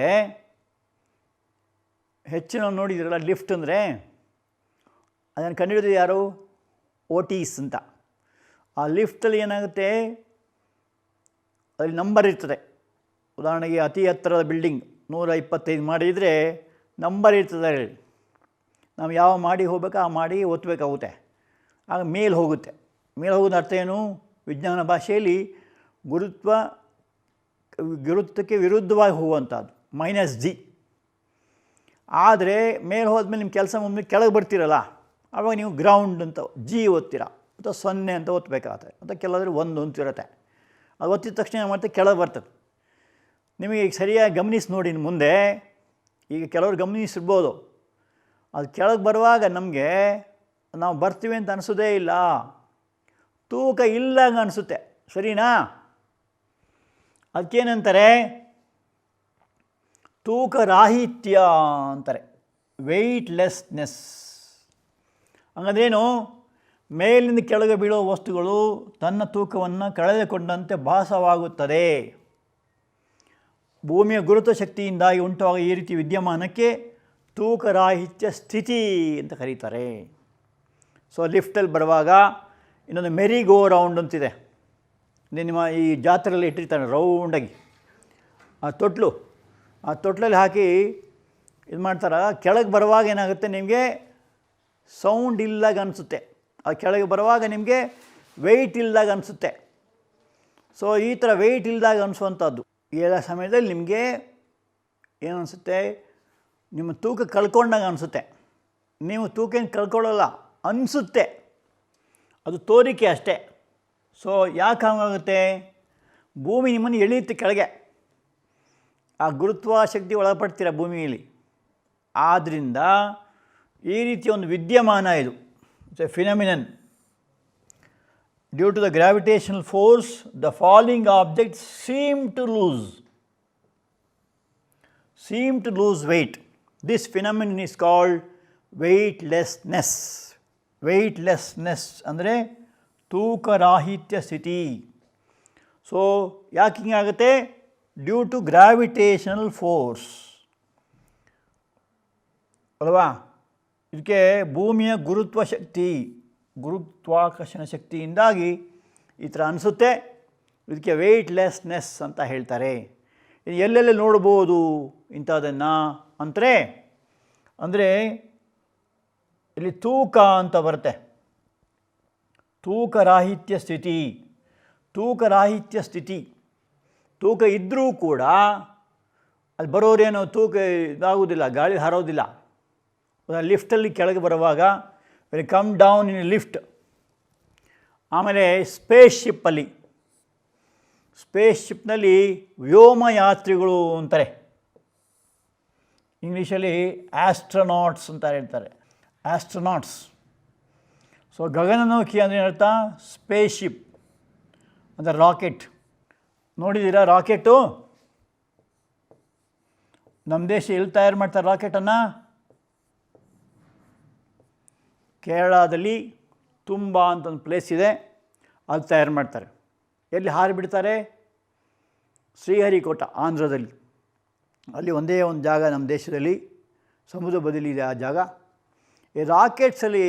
ಹೆಚ್ಚಿನ ನೋಡಿದ್ದೀರಲ್ಲ ಲಿಫ್ಟ್ ಅಂದರೆ, ಅದನ್ನು ಕಂಡುಹಿಡಿದು ಯಾರು? ಓಟೀಸ್ ಅಂತ. ಆ ಲಿಫ್ಟಲ್ಲಿ ಏನಾಗುತ್ತೆ, ಅಲ್ಲಿ ನಂಬರ್ ಇರ್ತದೆ. ಉದಾಹರಣೆಗೆ ಅತಿ ಎತ್ತರದ ಬಿಲ್ಡಿಂಗ್ 125 ಮಾಡಿದರೆ ನಂಬರ್ ಇರ್ತದೆ. ನಾವು ಯಾವ ಮಾಡಿ ಹೋಗ್ಬೇಕು ಆ ಮಾಡಿ ಒತ್ತಬೇಕಾಗುತ್ತೆ, ಆಗ ಮೇಲೆ ಹೋಗುತ್ತೆ. ಮೇಲೆ ಹೋಗೋದು ಅರ್ಥ ಏನು? ವಿಜ್ಞಾನ ಭಾಷೆಯಲ್ಲಿ ಗುರುತ್ವಕ್ಕೆ ವಿರುದ್ಧವಾಗಿ ಹೋಗುವಂಥದ್ದು -g. ಆದರೆ ಮೇಲೆ ಹೋದ್ಮೇಲೆ ನಿಮ್ಮ ಕೆಲಸ ಮುಗಿದ್ಮೇಲೆ ಕೆಳಗೆ ಬರ್ತೀರಲ್ಲ, ಆವಾಗ ನೀವು ಗ್ರೌಂಡ್ ಅಂತ G ಓದ್ತೀರಾ, ಅಥವಾ 0 ಅಂತ ಒತ್ತಬೇಕಾಗತ್ತೆ, ಅಥವಾ ಕೆಲವರು 1 ಅಂತಿರುತ್ತೆ. ಅದು ಒತ್ತಿದ ತಕ್ಷಣ ಏನು ಮಾಡ್ತೀವಿ, ಕೆಳಗೆ ಬರ್ತದೆ. ನಿಮಗೆ ಈಗ ಸರಿಯಾಗಿ ಗಮನಿಸಿ ನೋಡಿ ಮುಂದೆ. ಈಗ ಕೆಲವರು ಗಮನಿಸಿರ್ಬೋದು, ಅದು ಕೆಳಗೆ ಬರುವಾಗ ನಮಗೆ ನಾವು ಬರ್ತೀವಿ ಅಂತ ಅನಿಸೋದೇ ಇಲ್ಲ, ತೂಕ ಇಲ್ಲಂಗೆ ಅನಿಸುತ್ತೆ. ಸರಿನಾ? ಅದಕ್ಕೇನಂತಾರೆ, ತೂಕರಾಹಿತ್ಯ ಅಂತಾರೆ, ವೆಯ್ಟ್ಲೆಸ್ನೆಸ್. ಹಂಗಂದ್ರೇನು? ಮೇಲಿಂದ ಕೆಳಗೆ ಬೀಳೋ ವಸ್ತುಗಳು ತನ್ನ ತೂಕವನ್ನು ಕಳೆದುಕೊಂಡಂತೆ ಭಾಸವಾಗುತ್ತದೆ. ಭೂಮಿಯ ಗುರುತ್ವ ಶಕ್ತಿಯಿಂದಾಗಿ ಉಂಟಾಗುವ ಈ ರೀತಿ ವಿದ್ಯಮಾನಕ್ಕೆ ತೂಕರಾಹಿತ್ಯ ಸ್ಥಿತಿ ಅಂತ ಕರೀತಾರೆ. ಸೊ ಲಿಫ್ಟಲ್ಲಿ ಬರುವಾಗ ಇನ್ನೊಂದು ಮೆರಿ ಗೋ ರೌಂಡ್ ಅಂತಿದೆ, ನಿಮ್ಮ ಈ ಜಾತ್ರೆಯಲ್ಲಿ ಇಟ್ಟಿರ್ತಾರೆ ರೌಂಡಾಗಿ ಆ ತೊಟ್ಲಲ್ಲಿ ಹಾಕಿ ಇದು ಮಾಡ್ತಾರೆ. ಕೆಳಗೆ ಬರುವಾಗ ಏನಾಗುತ್ತೆ, ನಿಮಗೆ ಸೌಂಡ್ ಇಲ್ದಾಗ ಅನಿಸುತ್ತೆ. ಆ ಕೆಳಗೆ ಬರುವಾಗ ನಿಮಗೆ ವೆಯ್ಟ್ ಇಲ್ದಾಗ ಅನಿಸುತ್ತೆ. ಸೊ ಈ ಥರ ವೆಯ್ಟ್ ಇಲ್ದಾಗ ಅನಿಸುವಂಥದ್ದು ಎಲ್ಲ ಸಮಯದಲ್ಲಿ ನಿಮಗೆ ಏನು ಅನಿಸುತ್ತೆ, ನಿಮ್ಮ ತೂಕ ಕಳ್ಕೊಂಡಾಗ ಅನಿಸುತ್ತೆ. ನೀವು ತೂಕ ಏನು ಕಳ್ಕೊಳ್ಳಲ್ಲ, ಅನಿಸುತ್ತೆ, ಅದು ತೋರಿಕೆ ಅಷ್ಟೇ. ಸೊ ಯಾಕೆ ಹಾಗಾಗುತ್ತೆ? ಭೂಮಿ ನಿಮ್ಮನ್ನು ಎಳೆಯುತ್ತೆ ಕೆಳಗೆ, ಆ ಗುರುತ್ವಾಶಕ್ತಿ ಒಳಪಡ್ತೀರ ಭೂಮಿಯಲ್ಲಿ. ಆದ್ದರಿಂದ ಈ ರೀತಿಯ ಒಂದು ವಿದ್ಯಮಾನ ಇದು, it's a phenomenon. Due to the gravitational force the falling object seem to lose weight. This phenomenon is called weightlessness. Weightlessness ಅಂದರೆ ತೂಕರಾಹಿತ್ಯ ಸ್ಥಿತಿ. ಸೊ ಯಾಕೆ ಹಿಂಗಾಗುತ್ತೆ? ಡ್ಯೂ ಟು ಗ್ರಾವಿಟೇಷನಲ್ ಫೋರ್ಸ್ ಅಲ್ವಾ? ಇದಕ್ಕೆ ಭೂಮಿಯ ಗುರುತ್ವಾಕರ್ಷಣ ಶಕ್ತಿಯಿಂದಾಗಿ ಈ ಥರ ಅನಿಸುತ್ತೆ. ಇದಕ್ಕೆ ವೆಯ್ಟ್ಲೆಸ್ನೆಸ್ ಅಂತ ಹೇಳ್ತಾರೆ. ಇದು ಎಲ್ಲೆಲ್ಲಿ ನೋಡ್ಬೋದು ಇಂಥದನ್ನು ಅಂದರೆ ಇಲ್ಲಿ ತೂಕ ಅಂತ ಬರುತ್ತೆ, ತೂಕರಾಹಿತ್ಯ ಸ್ಥಿತಿ. ತೂಕ ಇದ್ದರೂ ಕೂಡ ಅಲ್ಲಿ ಬರೋರೇನೋ ತೂಕ ಇದಾಗೋದಿಲ್ಲ, ಗಾಳಿ ಹಾರೋದಿಲ್ಲ. ಲಿಫ್ಟಲ್ಲಿ ಕೆಳಗೆ ಬರುವಾಗ when come down in lift. ಆಮೇಲೆ ಸ್ಪೇಸ್ ಶಿಪ್ನಲ್ಲಿ ವ್ಯೋಮಯಾತ್ರಿಗಳು ಅಂತಾರೆ, ಇಂಗ್ಲೀಷಲ್ಲಿ ಆಸ್ಟ್ರೋನಾಟ್ಸ್ ಅಂತ ಹೇಳ್ತಾರೆ, ಆಸ್ಟ್ರೋನಾಟ್ಸ್. ಸೊ ಗಗನನೌಕಿ ಅಂದರೆ ಏನರ್ಥ? ಸ್ಪೇಸ್ ಶಿಪ್ ಅಂದರೆ ರಾಕೆಟ್. ನೋಡಿದ್ದೀರಾ ರಾಕೆಟು? ನಮ್ಮ ದೇಶ ಎಲ್ಲಿ ತಯಾರು ಮಾಡ್ತಾರೆ ರಾಕೆಟನ್ನು? ಕೇರಳದಲ್ಲಿ ತುಂಬ ಅಂತ ಒಂದು ಪ್ಲೇಸ್ ಇದೆ, ಅಲ್ಲಿ ತಯಾರು ಮಾಡ್ತಾರೆ. ಎಲ್ಲಿ ಹಾರಿಬಿಡ್ತಾರೆ? ಶ್ರೀಹರಿಕೋಟ, ಆಂಧ್ರದಲ್ಲಿ. ಅಲ್ಲಿ ಒಂದೇ ಒಂದು ಜಾಗ ನಮ್ಮ ದೇಶದಲ್ಲಿ ಸಮುದ್ರ ಬದಿಲಿ ಇದೆ ಆ ಜಾಗ. ಈ ರಾಕೆಟ್ಸಲ್ಲಿ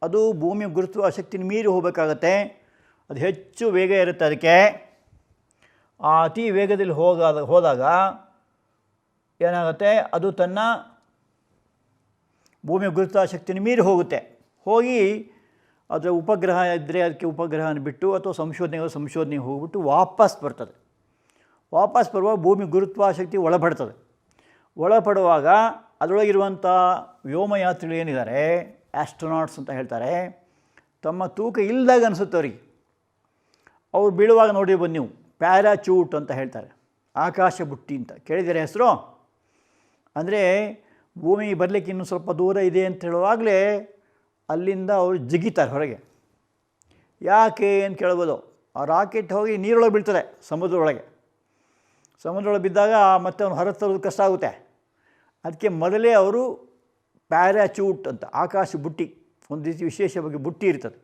ಅದು ಭೂಮಿಯ ಗುರುತ್ವಾಕರ್ಷಣೆಯನ್ನು ಮೀರಿ ಹೋಗಬೇಕಾಗತ್ತೆ. ಅದು ಹೆಚ್ಚು ವೇಗ ಇರುತ್ತೆ. ಅದಕ್ಕೆ ಆ ಅತಿ ವೇಗದಲ್ಲಿ ಹೋದಾಗ ಏನಾಗುತ್ತೆ, ಅದು ತನ್ನ ಭೂಮಿಯ ಗುರುತ್ವಾಕರ್ಷಣೆಯನ್ನು ಮೀರಿ ಹೋಗಿ ಅದರ ಉಪಗ್ರಹ ಇದ್ದರೆ ಅದಕ್ಕೆ ಉಪಗ್ರಹನ ಬಿಟ್ಟು ಅಥವಾ ಸಂಶೋಧನೆಗೆ ಹೋಗ್ಬಿಟ್ಟು ವಾಪಸ್ ಬರ್ತದೆ. ವಾಪಸ್ ಬರುವಾಗ ಭೂಮಿ ಗುರುತ್ವಾಕರ್ಷಣೆ ಒಳಪಡುವಾಗ ಅದರೊಳಗಿರುವಂಥ ವ್ಯೋಮಯಾತ್ರಿಗಳು ಏನಿದ್ದಾರೆ, ಆಸ್ಟ್ರೋನಾಟ್ಸ್ ಅಂತ ಹೇಳ್ತಾರೆ, ತಮ್ಮ ತೂಕ ಇಲ್ಲದಾಗ ಅನಿಸುತ್ತೆ ಅವರಿಗೆ. ಅವ್ರು ಬೀಳುವಾಗ ನೋಡಿರ್ಬೋದು ನೀವು, ಪ್ಯಾರಾಚೂಟ್ ಅಂತ ಹೇಳ್ತಾರೆ, ಆಕಾಶ ಬುಟ್ಟಿ ಅಂತ ಕೇಳಿದರೆ ಹೆಸರು. ಅಂದರೆ ಭೂಮಿ ಬರಲಿಕ್ಕೆ ಇನ್ನೂ ಸ್ವಲ್ಪ ದೂರ ಇದೆ ಅಂತ ಹೇಳುವಾಗಲೇ ಅಲ್ಲಿಂದ ಅವರು ಜಿಗಿತಾರೆ ಹೊರಗೆ. ಯಾಕೆ ಅಂತ ಕೇಳ್ಬೋದು. ಆ ರಾಕೆಟ್ ಹೋಗಿ ನೀರೊಳಗೆ ಬೀಳ್ತದೆ, ಸಮುದ್ರದೊಳಗೆ ಬಿದ್ದಾಗ ಮತ್ತೆ ಅವನು ಹೊರ ತರೋದು ಕಷ್ಟ ಆಗುತ್ತೆ. ಅದಕ್ಕೆ ಮೊದಲೇ ಅವರು ಪ್ಯಾರಾಚೂಟ್ ಅಂತ ಆಕಾಶ ಬುಟ್ಟಿ, ಒಂದು ರೀತಿ ವಿಶೇಷವಾಗಿ ಬುಟ್ಟಿ ಇರ್ತದೆ,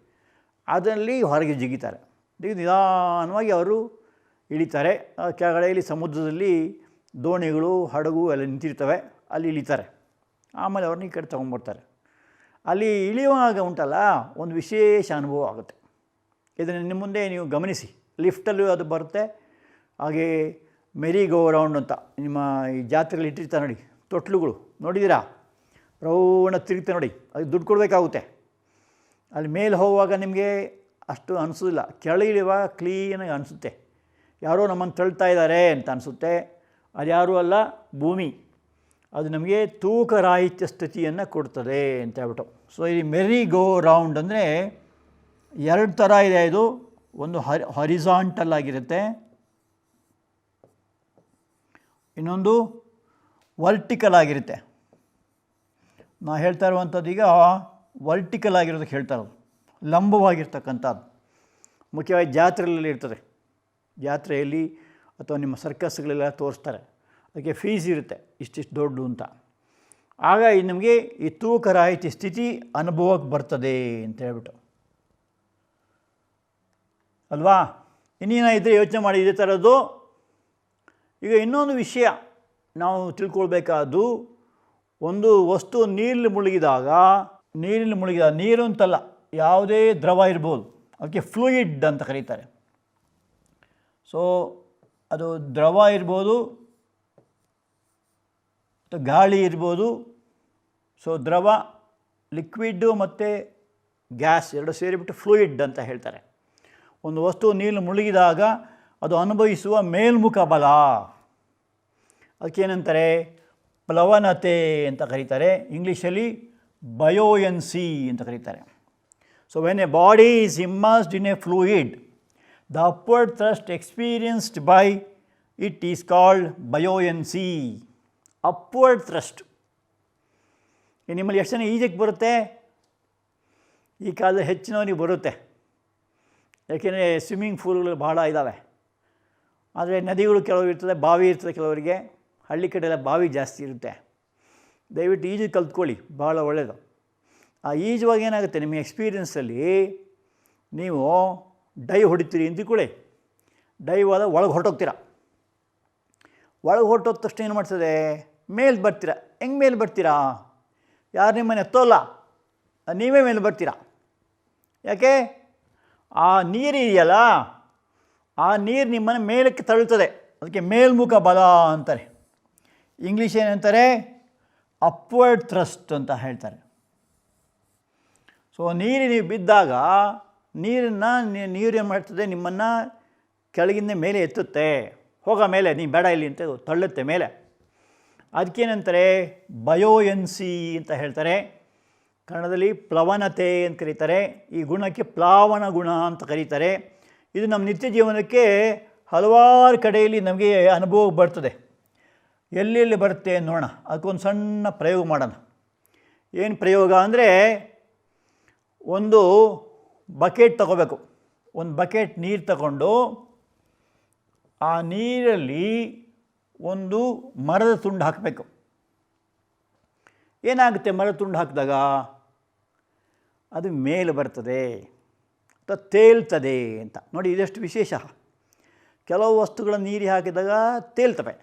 ಅದರಲ್ಲಿ ಹೊರಗೆ ಜಿಗಿತಾರೆ. ನಿಧಾನವಾಗಿ ಅವರು ಇಳಿತಾರೆ. ಕೆಳಗಡೆಯಲ್ಲಿ ಸಮುದ್ರದಲ್ಲಿ ದೋಣಿಗಳು, ಹಡಗು ಎಲ್ಲ ನಿಂತಿರ್ತವೆ, ಅಲ್ಲಿ ಇಳಿತಾರೆ. ಆಮೇಲೆ ಅವ್ರನ್ನ ಈ ಕಡೆ ತೊಗೊಂಡ್ಬರ್ತಾರೆ. ಅಲ್ಲಿ ಇಳಿಯುವಾಗ ಉಂಟಲ್ಲ, ಒಂದು ವಿಶೇಷ ಅನುಭವ ಆಗುತ್ತೆ. ಇದನ್ನು ನಿಮ್ಮ ಮುಂದೆ ನೀವು ಗಮನಿಸಿ. ಲಿಫ್ಟಲ್ಲೂ ಅದು ಬರುತ್ತೆ. ಹಾಗೆ ಮೆರಿ ಗೋ ರೌಂಡ್ ಅಂತ ನಿಮ್ಮ ಈ ಜಾತ್ರೆಗಳು ಇಟ್ಟಿರ್ತಾರೆ ನೋಡಿ, ತೊಟ್ಲುಗಳು ನೋಡಿದ್ದೀರಾ, ರೌಂಡ ತಿರುಗುತ್ತೆ ನೋಡಿ, ಅದಕ್ಕೆ ದುಡ್ಡು ಕೊಡಬೇಕಾಗುತ್ತೆ. ಅಲ್ಲಿ ಮೇಲೆ ಹೋಗುವಾಗ ನಿಮಗೆ ಅಷ್ಟು ಅನಿಸೋದಿಲ್ಲ, ಕೆಳಗಿಳಿಯುವಾಗ ಕ್ಲೀನಾಗಿ ಅನಿಸುತ್ತೆ, ಯಾರೋ ನಮ್ಮನ್ನು ತಳ್ತಾ ಇದ್ದಾರೆ ಅಂತ ಅನಿಸುತ್ತೆ. ಅದು ಯಾರೂ ಅಲ್ಲ, ಭೂಮಿ. ಅದು ನಮಗೆ ತೂಕರಾಹಿತ್ಯ ಸ್ಥಿತಿಯನ್ನು ಕೊಡ್ತದೆ ಅಂತ ಹೇಳ್ಬಿಟ್ಟು. ಸೊ ಈ ಮೆರಿ ಗೋ ರೌಂಡ್ ಅಂದರೆ ಎರಡು ಥರ ಇದೆ. ಇದು ಒಂದು ಹಾರಿಜಾಂಟಲ್ ಆಗಿರುತ್ತೆ, ಇನ್ನೊಂದು ವರ್ಟಿಕಲ್ ಆಗಿರುತ್ತೆ. ನಾ ಹೇಳ್ತಾ ಇರುವಂಥದ್ದು ಈಗ ವರ್ಟಿಕಲ್ ಆಗಿರೋದಕ್ಕೆ ಹೇಳ್ತಾ ಇರೋದು, ಲಂಬವಾಗಿರ್ತಕ್ಕಂಥದ್ದು. ಮುಖ್ಯವಾಗಿ ಜಾತ್ರೆಯಲ್ಲಿ ಇರ್ತದೆ, ಜಾತ್ರೆಯಲ್ಲಿ ಅಥವಾ ನಿಮ್ಮ ಸರ್ಕಸ್ಗಳೆಲ್ಲ ತೋರಿಸ್ತಾರೆ, ಅದಕ್ಕೆ ಫೀಸ್ ಇರುತ್ತೆ ಇಷ್ಟಿಷ್ಟು ದೊಡ್ಡ ಅಂತ. ಆಗ ನಮಗೆ ಈ ತೂಕರಾಹಿತ್ಯ ಸ್ಥಿತಿ ಅನುಭವಕ್ಕೆ ಬರ್ತದೆ ಅಂತ ಹೇಳ್ಬಿಟ್ಟು ಅಲ್ವಾ. ಇನ್ನೇನಾಯಿದ್ರೆ ಯೋಚನೆ ಮಾಡಿ ಇದೇ ಥರದ್ದು. ಈಗ ಇನ್ನೊಂದು ವಿಷಯ ನಾವು ತಿಳ್ಕೊಳ್ಬೇಕಾದ್ದು, ಒಂದು ವಸ್ತು ನೀರಲ್ಲಿ ಮುಳುಗಿದಾಗ ನೀರು ಅಂತಲ್ಲ, ಯಾವುದೇ ದ್ರವ ಇರ್ಬೋದು, ಅದಕ್ಕೆ ಫ್ಲೂಯಿಡ್ ಅಂತ ಕರೀತಾರೆ. ಸೊ ಅದು ದ್ರವ ಇರ್ಬೋದು ಅಥವಾ ಗಾಳಿ ಇರ್ಬೋದು. ಸೊ ದ್ರವ, ಲಿಕ್ವಿಡ್ಡು ಮತ್ತು ಗ್ಯಾಸ್ ಎರಡು ಸೇರಿಬಿಟ್ಟು ಫ್ಲೂಯಿಡ್ ಅಂತ ಹೇಳ್ತಾರೆ. ಒಂದು ವಸ್ತು ನೀರು ಮುಳುಗಿದಾಗ ಅದು ಅನುಭವಿಸುವ ಮೇಲ್ಮುಖ ಬಲ, ಅದಕ್ಕೇನಂತಾರೆ, ಪ್ಲವನತೆ ಅಂತ ಕರೀತಾರೆ. ಇಂಗ್ಲೀಷಲ್ಲಿ ಬಯೋಯನ್ಸಿ ಅಂತ ಕರೀತಾರೆ. So when a body is immersed in a fluid, the upward thrust experienced by it is called buoyancy. Upward thrust. ನಿಮ್ಮಲ್ಲಿ ಎಷ್ಟು ಜನ ಈಜಕ್ಕೆ ಬರುತ್ತೆ? ಈ ಕಾಲದಲ್ಲಿ ಹೆಚ್ಚಿನವನಿಗೆ ಬರುತ್ತೆ, ಯಾಕೆಂದರೆ ಸ್ವಿಮ್ಮಿಂಗ್ ಪೂಲ್ಗಳು ಭಾಳ ಇದ್ದಾವೆ. ಆದರೆ ನದಿಗಳು ಕೆಲವು ಇರ್ತದೆ, ಬಾವಿ ಇರ್ತದೆ ಕೆಲವರಿಗೆ. ಹಳ್ಳಿ ಕಡೆ ಎಲ್ಲ ಬಾವಿ ಜಾಸ್ತಿ ಇರುತ್ತೆ. ದಯವಿಟ್ಟು ಈಜು ಕಲ್ತ್ಕೊಳ್ಳಿ, ಭಾಳ ಒಳ್ಳೆಯದು. ಆ ಈಜುವಾಗ ಏನಾಗುತ್ತೆ, ನಿಮ್ಮ ಎಕ್ಸ್ಪೀರಿಯನ್ಸಲ್ಲಿ ನೀವು ಡೈವ್ ಹೊಡಿತೀರಿ ಅಂತಿಕೊಳ್ಳಿ, ಡೈವ್ ಆದ ಒಳಗೆ ಹೊರಟೋಗ್ತೀರ. ಒಳಗೆ ಹೊರಟೋದ ತಕ್ಷಣ ಏನು ಮಾಡ್ತದೆ, ಮೇಲೆ ಬರ್ತೀರ. ಹೆಂಗೆ ಮೇಲೆ ಬರ್ತೀರಾ? ಯಾರು ನಿಮ್ಮನ್ನು ಎತ್ತೋಲ್ಲ, ನೀವೇ ಮೇಲೆ ಬರ್ತೀರಾ. ಯಾಕೆ? ಆ ನೀರು ಇದೆಯಲ್ಲ, ಆ ನೀರು ನಿಮ್ಮನ್ನು ಮೇಲಕ್ಕೆ ತಳ್ಳುತ್ತದೆ, ಅದಕ್ಕೆ ಮೇಲ್ಮುಖ ಬಲ ಅಂತಾರೆ. ಇಂಗ್ಲೀಷ್ ಏನಂತಾರೆ, ಅಪ್ವರ್ಡ್ ಥ್ರಸ್ಟ್ ಅಂತ ಹೇಳ್ತಾರೆ. ಸೊ ನೀರು ನೀವು ಬಿದ್ದಾಗ ನೀರು ಏನು ಮಾಡ್ತದೆ, ನಿಮ್ಮನ್ನು ಕೆಳಗಿಂದ ಮೇಲೆ ಎತ್ತುತ್ತೆ. ಹೋಗ ಮೇಲೆ, ನೀನು ಬೇಡ ಇಲ್ಲಿ ಅಂತ ತಳ್ಳುತ್ತೆ ಮೇಲೆ. ಅದಕ್ಕೇನಂತಾರೆ, ಬಯೋಯನ್ಸಿ ಅಂತ ಹೇಳ್ತಾರೆ. ಕನ್ನಡದಲ್ಲಿ ಪ್ಲವನತೆ ಅಂತ ಕರೀತಾರೆ. ಈ ಗುಣಕ್ಕೆ ಪ್ಲಾವನ ಗುಣ ಅಂತ ಕರೀತಾರೆ. ಇದು ನಮ್ಮ ನಿತ್ಯ ಜೀವನಕ್ಕೆ ಹಲವಾರು ಕಡೆಯಲ್ಲಿ ನಮಗೆ ಅನುಭವ ಬರ್ತದೆ. ಎಲ್ಲೆಲ್ಲಿ ಬರುತ್ತೆ ನೋಡೋಣ, ಅದಕ್ಕೊಂದು ಸಣ್ಣ ಪ್ರಯೋಗ ಮಾಡೋಣ. ಏನು ಪ್ರಯೋಗ ಅಂದರೆ, ಒಂದು ಬಕೆಟ್ ತಗೋಬೇಕು. ಒಂದು ಬಕೆಟ್ ನೀರು ತಗೊಂಡು ಆ ನೀರಲ್ಲಿ ಒಂದು ಮರದ ತುಂಡು ಹಾಕಬೇಕು. ಏನಾಗುತ್ತೆ ಮರದ ತುಂಡು ಹಾಕಿದಾಗ? ಅದು ಮೇಲೆ ಬರ್ತದೆ ಅಥವಾ ತೇಲ್ತದೆ ಅಂತ. ನೋಡಿ, ಇದೆಷ್ಟು ವಿಶೇಷ. ಕೆಲವು ವಸ್ತುಗಳ ನೀರಿಗೆ ಹಾಕಿದಾಗ ತೇಲ್ತವೆ,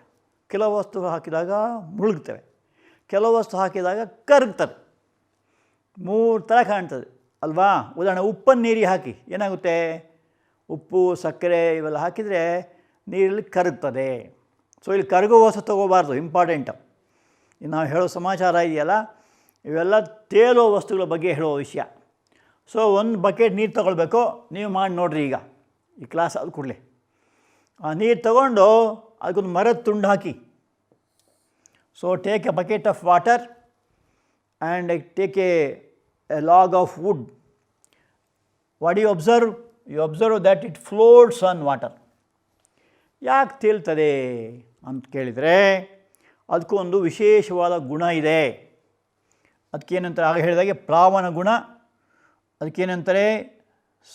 ಕೆಲವು ವಸ್ತು ಹಾಕಿದಾಗ ಮುಳುಗ್ತವೆ, ಕೆಲವು ವಸ್ತು ಹಾಕಿದಾಗ ಕರಗ್ತದೆ. ಮೂರು ಥರ ಕಾಣ್ತದೆ ಅಲ್ವಾ? ಉದಾಹರಣೆ, ಉಪ್ಪನ್ನು ನೀರಿಗೆ ಹಾಕಿ ಏನಾಗುತ್ತೆ, ಉಪ್ಪು ಸಕ್ಕರೆ ಇವೆಲ್ಲ ಹಾಕಿದರೆ ನೀರಲ್ಲಿ ಕರಗ್ತದೆ. ಸೊ ಇಲ್ಲಿ ಕರಗುವ ವಸ್ತು ತೊಗೋಬಾರ್ದು, ಇಂಪಾರ್ಟೆಂಟು. ನಾವು ಹೇಳೋ ಸಮಾಚಾರ ಇದೆಯಲ್ಲ, ಇವೆಲ್ಲ ತೇಲೋ ವಸ್ತುಗಳ ಬಗ್ಗೆ ಹೇಳೋ ವಿಷಯ. ಸೊ ಒಂದು ಬಕೆಟ್ ನೀರು ತೊಗೊಳ್ಬೇಕು. ನೀವು ಮಾಡಿ ನೋಡಿರಿ, ಈಗ ಈ ಕ್ಲಾಸ್ ಆದ ಕೂಡಲೇ ಆ ನೀರು ತಗೊಂಡು ಅದಕ್ಕೊಂದು ಮರದ ತುಂಡು ಹಾಕಿ. So take a bucket of water and take a log of wood. What you observe? You observe that it floats on water. ಯಾಕೆ ತೇಲ್ತದೆ ಅಂತ ಕೇಳಿದರೆ ಅದಕ್ಕೂ ಒಂದು ವಿಶೇಷವಾದ ಗುಣ ಇದೆ. ಅದಕ್ಕೇನಂತಾರೆ, ಆಗ ಹೇಳಿದಾಗೆ ಪ್ಲಾವನ ಗುಣ, ಅದಕ್ಕೇನಂತಾರೆ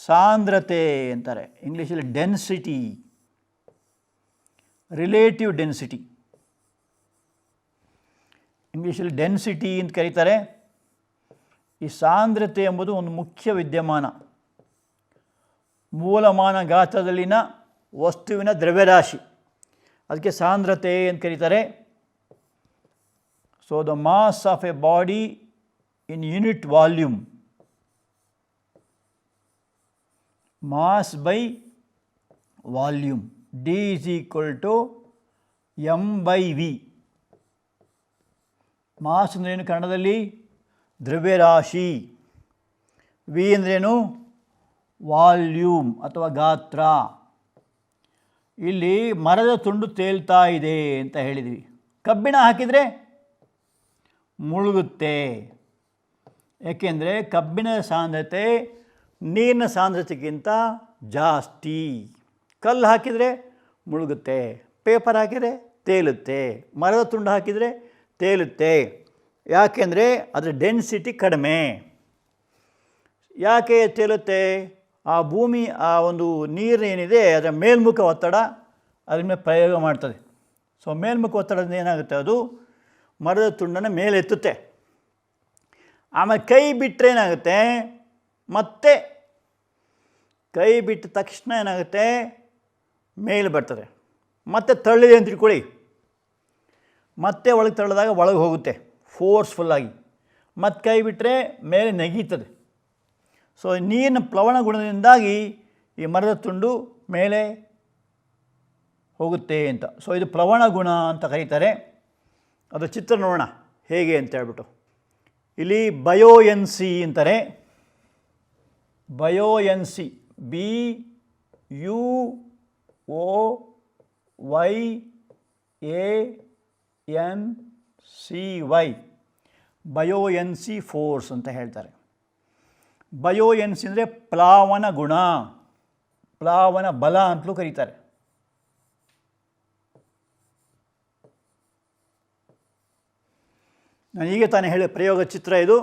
ಸಾಂದ್ರತೆ ಅಂತಾರೆ, ಇಂಗ್ಲೀಷಲ್ಲಿ ಡೆನ್ಸಿಟಿ, ರಿಲೇಟಿವ್ ಡೆನ್ಸಿಟಿ, ಇಂಗ್ಲೀಷಲ್ಲಿ ಡೆನ್ಸಿಟಿ ಅಂತ ಕರೀತಾರೆ. ಈ ಸಾಂದ್ರತೆ ಎಂಬುದು ಒಂದು ಮುಖ್ಯ ವಿದ್ಯಮಾನ, ಮೂಲಮಾನ ಗಾತ್ರದಲ್ಲಿನ ವಸ್ತುವಿನ ದ್ರವ್ಯರಾಶಿ, ಅದಕ್ಕೆ ಸಾಂದ್ರತೆ ಅಂತ ಕರೀತಾರೆ. So the mass of a body in unit volume, mass by volume, D is equal to m/v. Mass ಅಂದ್ರೇನು ಕನ್ನಡದಲ್ಲಿ? ದ್ರವ್ಯರಾಶಿ. ವಿ ಅಂದ್ರೇನು? ವಾಲ್ಯೂಮ್ ಅಥವಾ ಗಾತ್ರ. ಇಲ್ಲಿ ಮರದ ತುಂಡು ತೇಲ್ತಾ ಇದೆ ಅಂತ ಹೇಳಿದ್ವಿ. ಕಬ್ಬಿಣ ಹಾಕಿದರೆ ಮುಳುಗುತ್ತೆ, ಏಕೆಂದರೆ ಕಬ್ಬಿಣ ಸಾಂದ್ರತೆ ನೀರಿನ ಸಾಂದ್ರತೆಗಿಂತ ಜಾಸ್ತಿ. ಕಲ್ಲು ಹಾಕಿದರೆ ಮುಳುಗುತ್ತೆ, ಪೇಪರ್ ಹಾಕಿದರೆ ತೇಲುತ್ತೆ, ಮರದ ತುಂಡು ಹಾಕಿದರೆ ತೇಲುತ್ತೆ. ಯಾಕೆಂದರೆ ಅದರ ಡೆನ್ಸಿಟಿ ಕಡಿಮೆ. ಯಾಕೆ ತೇಲುತ್ತೆ? ಆ ಭೂಮಿ, ಆ ಒಂದು ನೀರು ಏನಿದೆ ಅದರ ಮೇಲ್ಮುಖ ಒತ್ತಡ ಅದ್ರ ಮೇಲೆ ಪ್ರಯೋಗ ಮಾಡ್ತದೆ. ಸೊ ಮೇಲ್ಮುಖ ಒತ್ತಡದಿಂದ ಏನಾಗುತ್ತೆ, ಅದು ಮರದ ತುಂಡನ್ನು ಮೇಲೆ ಎತ್ತುತ್ತೆ. ಆಮೇಲೆ ಕೈ ಬಿಟ್ಟರೆ ಏನಾಗುತ್ತೆ, ಮತ್ತೆ ಕೈ ಬಿಟ್ಟ ತಕ್ಷಣ ಏನಾಗುತ್ತೆ, ಮೇಲೆ ಬರ್ತದೆ. ಮತ್ತೆ ತಳ್ಳಿದೆ ಅಂತ ತಿಳ್ಕೊಳ್ಳಿ, ಮತ್ತೆ ಒಳಗೆ ತಳ್ಳಿದಾಗ ಒಳಗೆ ಹೋಗುತ್ತೆ ಫೋರ್ಸ್ಫುಲ್ಲಾಗಿ. ಮತ್ತು ಕೈ ಬಿಟ್ಟರೆ ಮೇಲೆ ನೆಗೀತದೆ. ಸೊ ನೀರಿನ ಪ್ಲವನ ಗುಣದಿಂದಾಗಿ ಈ ಮರದ ತುಂಡು ಮೇಲೆ ಹೋಗುತ್ತೆ ಅಂತ. ಸೊ ಇದು ಪ್ಲವನ ಗುಣ ಅಂತ ಕರೀತಾರೆ. ಅದು ಚಿತ್ರ ನೋಡೋಣ ಹೇಗೆ ಅಂತ ಹೇಳ್ಬಿಟ್ಟು. ಇಲ್ಲಿ ಬಯೋಎನ್ಸಿ ಅಂತಾರೆ. ಬಯೋಎನ್ಸಿ, BUOYANCY, ಬಯೋಎನ್ಸಿ ಫೋರ್ಸ್ ಅಂತ ಹೇಳ್ತಾರೆ. ಬಯೋಎನ್ಸಿ ಅಂದರೆ ಪ್ಲಾವನ ಗುಣ, ಪ್ಲಾವನ ಬಲ ಅಂತಲೂ ಕರೀತಾರೆ. ನಾನು ಈಗ ತಾನೇ ಹೇಳಿ ಪ್ರಯೋಗ ಚಿತ್ರ ಇದು.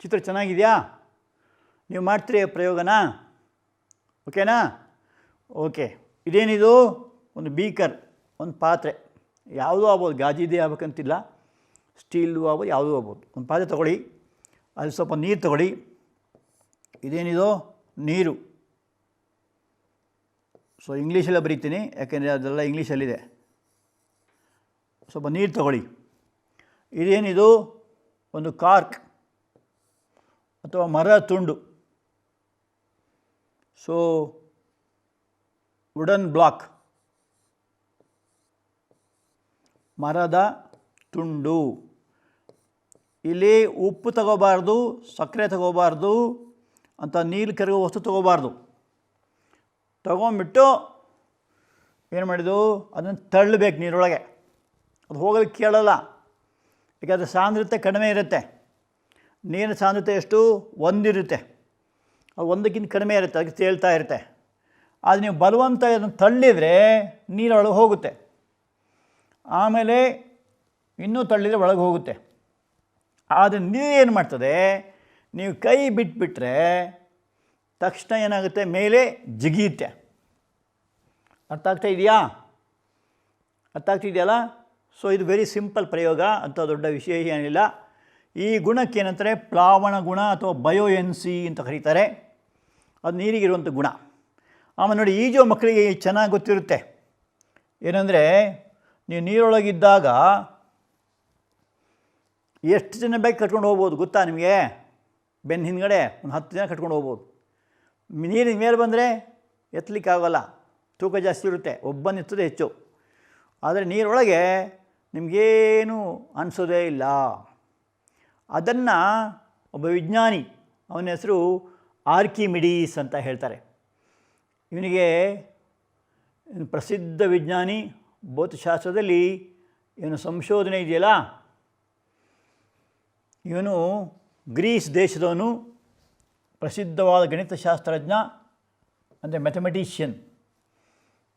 ಚಿತ್ರ ಚೆನ್ನಾಗಿದೆಯಾ? ನೀವು ಮಾಡ್ತೀರಿ ಪ್ರಯೋಗನ? ಓಕೆನಾ? ಓಕೆ. ಇದೇನಿದು? ಒಂದು ಬೀಕರ್, ಒಂದು ಪಾತ್ರೆ, ಯಾವುದೂ ಆಗ್ಬೋದು, ಗಾಜಿದೇ ಆಗ್ಬೇಕಂತಿಲ್ಲ, ಸ್ಟೀಲು ಆಗ್ಬೋದು, ಯಾವುದೂ ಆಗ್ಬೋದು. ಒಂದು ಪಾತ್ರೆ ತೊಗೊಳ್ಳಿ, ಅಲ್ಲಿ ಸ್ವಲ್ಪ ನೀರು ತೊಗೊಳ್ಳಿ. ಇದೇನಿದು? ನೀರು. ಸೊ ಇಂಗ್ಲೀಷಲ್ಲೇ ಬರೀತೀನಿ, ಯಾಕೆಂದರೆ ಅದೆಲ್ಲ ಇಂಗ್ಲೀಷಲ್ಲಿದೆ. ಸ್ವಲ್ಪ ನೀರು ತೊಗೊಳ್ಳಿ. ಇದೇನಿದು? ಒಂದು ಕಾರ್ಕ್ ಅಥವಾ ಮರದ ತುಂಡು. ಸೊ ವುಡನ್ ಬ್ಲಾಕ್, ಮರದ ತುಂಡು. ಇಲ್ಲಿ ಉಪ್ಪು ತಗೋಬಾರ್ದು, ಸಕ್ಕರೆ ತಗೋಬಾರ್ದು, ಅಂತ ನೀರು ಕರಗೋ ವಸ್ತು ತಗೋಬಾರ್ದು. ತಗೊಂಬಿಟ್ಟು ಏನು ಮಾಡಿದ್ದು, ಅದನ್ನು ತಳ್ಳಬೇಕು ನೀರೊಳಗೆ. ಅದು ಹೋಗಲಿಕ್ಕೆ ಕೇಳಲ್ಲ, ಯಾಕಂದರೆ ಸಾಂದ್ರತೆ ಕಡಿಮೆ ಇರುತ್ತೆ. ನೀರಿನ ಸಾಂದ್ರತೆ ಎಷ್ಟು? 1 ಇರುತ್ತೆ. ಅದು 1ಕ್ಕಿಂತ ಕಡಿಮೆ ಇರುತ್ತೆ, ಅದಕ್ಕೆ ತೇಲ್ತಾ ಇರುತ್ತೆ. ಆದರೆ ನೀವು ಬಲವಂತ ಅದನ್ನು ತಳ್ಳಿದರೆ ನೀರೊಳಗೆ ಹೋಗುತ್ತೆ. ಆಮೇಲೆ ಇನ್ನೂ ತಳ್ಳಿದರೆ ಒಳಗೆ ಹೋಗುತ್ತೆ. ಆದರೆ ನೀರು ಏನು ಮಾಡ್ತದೆ, ನೀವು ಕೈ ಬಿಟ್ಬಿಟ್ರೆ ತಕ್ಷಣ ಏನಾಗುತ್ತೆ, ಮೇಲೆ ಜಿಗಿಯುತ್ತೆ. ಅರ್ಥ ಆಗ್ತಾ ಇದೆಯಾ? ಅರ್ಥ ಆಗ್ತಿದೆಯಲ್ಲ? ಸೊ ಇದು ವೆರಿ ಸಿಂಪಲ್ ಪ್ರಯೋಗ, ಅಂಥ ದೊಡ್ಡ ವಿಶೇಷ ಏನಿಲ್ಲ. ಈ ಗುಣಕ್ಕೆ ಏನಂತಾರೆ, ಪ್ಲಾವನ ಗುಣ ಅಥವಾ ಬಯೋಎನ್ಸಿ ಅಂತ ಕರೀತಾರೆ. ಅದು ನೀರಿಗಿರುವಂಥ ಗುಣ. ಆಮೇಲೆ ನೋಡಿ, ಈಜೋ ಮಕ್ಕಳಿಗೆ ಚೆನ್ನಾಗಿ ಗೊತ್ತಿರುತ್ತೆ. ಏನಂದರೆ, ನೀವು ನೀರೊಳಗಿದ್ದಾಗ ಎಷ್ಟು ಜನ ಬೇಕು ಕಟ್ಕೊಂಡು ಹೋಗ್ಬೋದು ಗೊತ್ತಾ ನಿಮಗೆ? ಬೆನ್ನ ಹಿಂದ್ಗಡೆ ಒಂದು 10 ಜನ ಕಟ್ಕೊಂಡು ಹೋಗ್ಬೋದು. ನೀರಿನ ಮೇಲೆ ಬಂದರೆ ಎತ್ತಲಿಕ್ಕಾಗಲ್ಲ, ತೂಕ ಜಾಸ್ತಿ ಇರುತ್ತೆ, ಒಬ್ಬನ ಎತ್ತೋದೇ ಹೆಚ್ಚು. ಆದರೆ ನೀರೊಳಗೆ ನಿಮಗೇನು ಅನಿಸೋದೇ ಇಲ್ಲ. ಅದನ್ನು ಒಬ್ಬ ವಿಜ್ಞಾನಿ, ಅವನ ಹೆಸರು ಆರ್ಕಿಮಿಡೀಸ್ ಅಂತ ಹೇಳ್ತಾರೆ. ಇವನಿಗೆ ಪ್ರಸಿದ್ಧ ವಿಜ್ಞಾನಿ, ಭೌತಶಾಸ್ತ್ರದಲ್ಲಿ ಇವನು ಸಂಶೋಧನೆ ಇದೆಯಲ್ಲ, ಇವನು ಗ್ರೀಸ್ ದೇಶದವನು, ಪ್ರಸಿದ್ಧವಾದ ಗಣಿತಶಾಸ್ತ್ರಜ್ಞ, ಅಂದರೆ ಮ್ಯಾಥಮೆಟಿಷಿಯನ್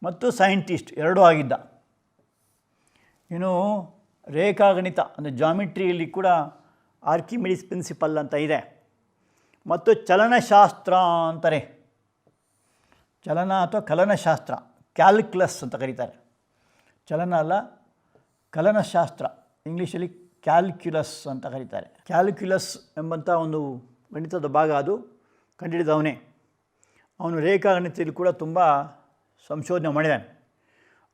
ಮತ್ತು ಸೈಂಟಿಸ್ಟ್ ಎರಡೂ ಆಗಿದ್ದ. ಇನ್ನು ರೇಖಾಗಣಿತ ಅಂದರೆ ಜಾಮಿಟ್ರಿಯಲ್ಲಿ ಕೂಡ ಆರ್ಕಿಮಿಡೀಸ್ ಪ್ರಿನ್ಸಿಪಲ್ ಅಂತ ಇದೆ. ಮತ್ತು ಚಲನಶಾಸ್ತ್ರ ಅಂತಾರೆ, ಚಲನ ಅಥವಾ ಕಲನಶಾಸ್ತ್ರ, ಕ್ಯಾಲ್ಕುಲಸ್ ಅಂತ ಕರೀತಾರೆ. ಚಲನ ಅಲ್ಲ, ಕಲನಶಾಸ್ತ್ರ, ಇಂಗ್ಲೀಷಲ್ಲಿ ಕ್ಯಾಲ್ಕ್ಯುಲಸ್ ಅಂತ ಕರೀತಾರೆ. ಕ್ಯಾಲ್ಕ್ಯುಲಸ್ ಎಂಬಂಥ ಒಂದು ಗಣಿತದ ಭಾಗ ಅದು ಕಂಡುಹಿಡಿದವನೇ. ಅವನು ರೇಖಾಗಣಿತದಲ್ಲಿ ಕೂಡ ತುಂಬ ಸಂಶೋಧನೆ ಮಾಡಿದ್ದಾನೆ.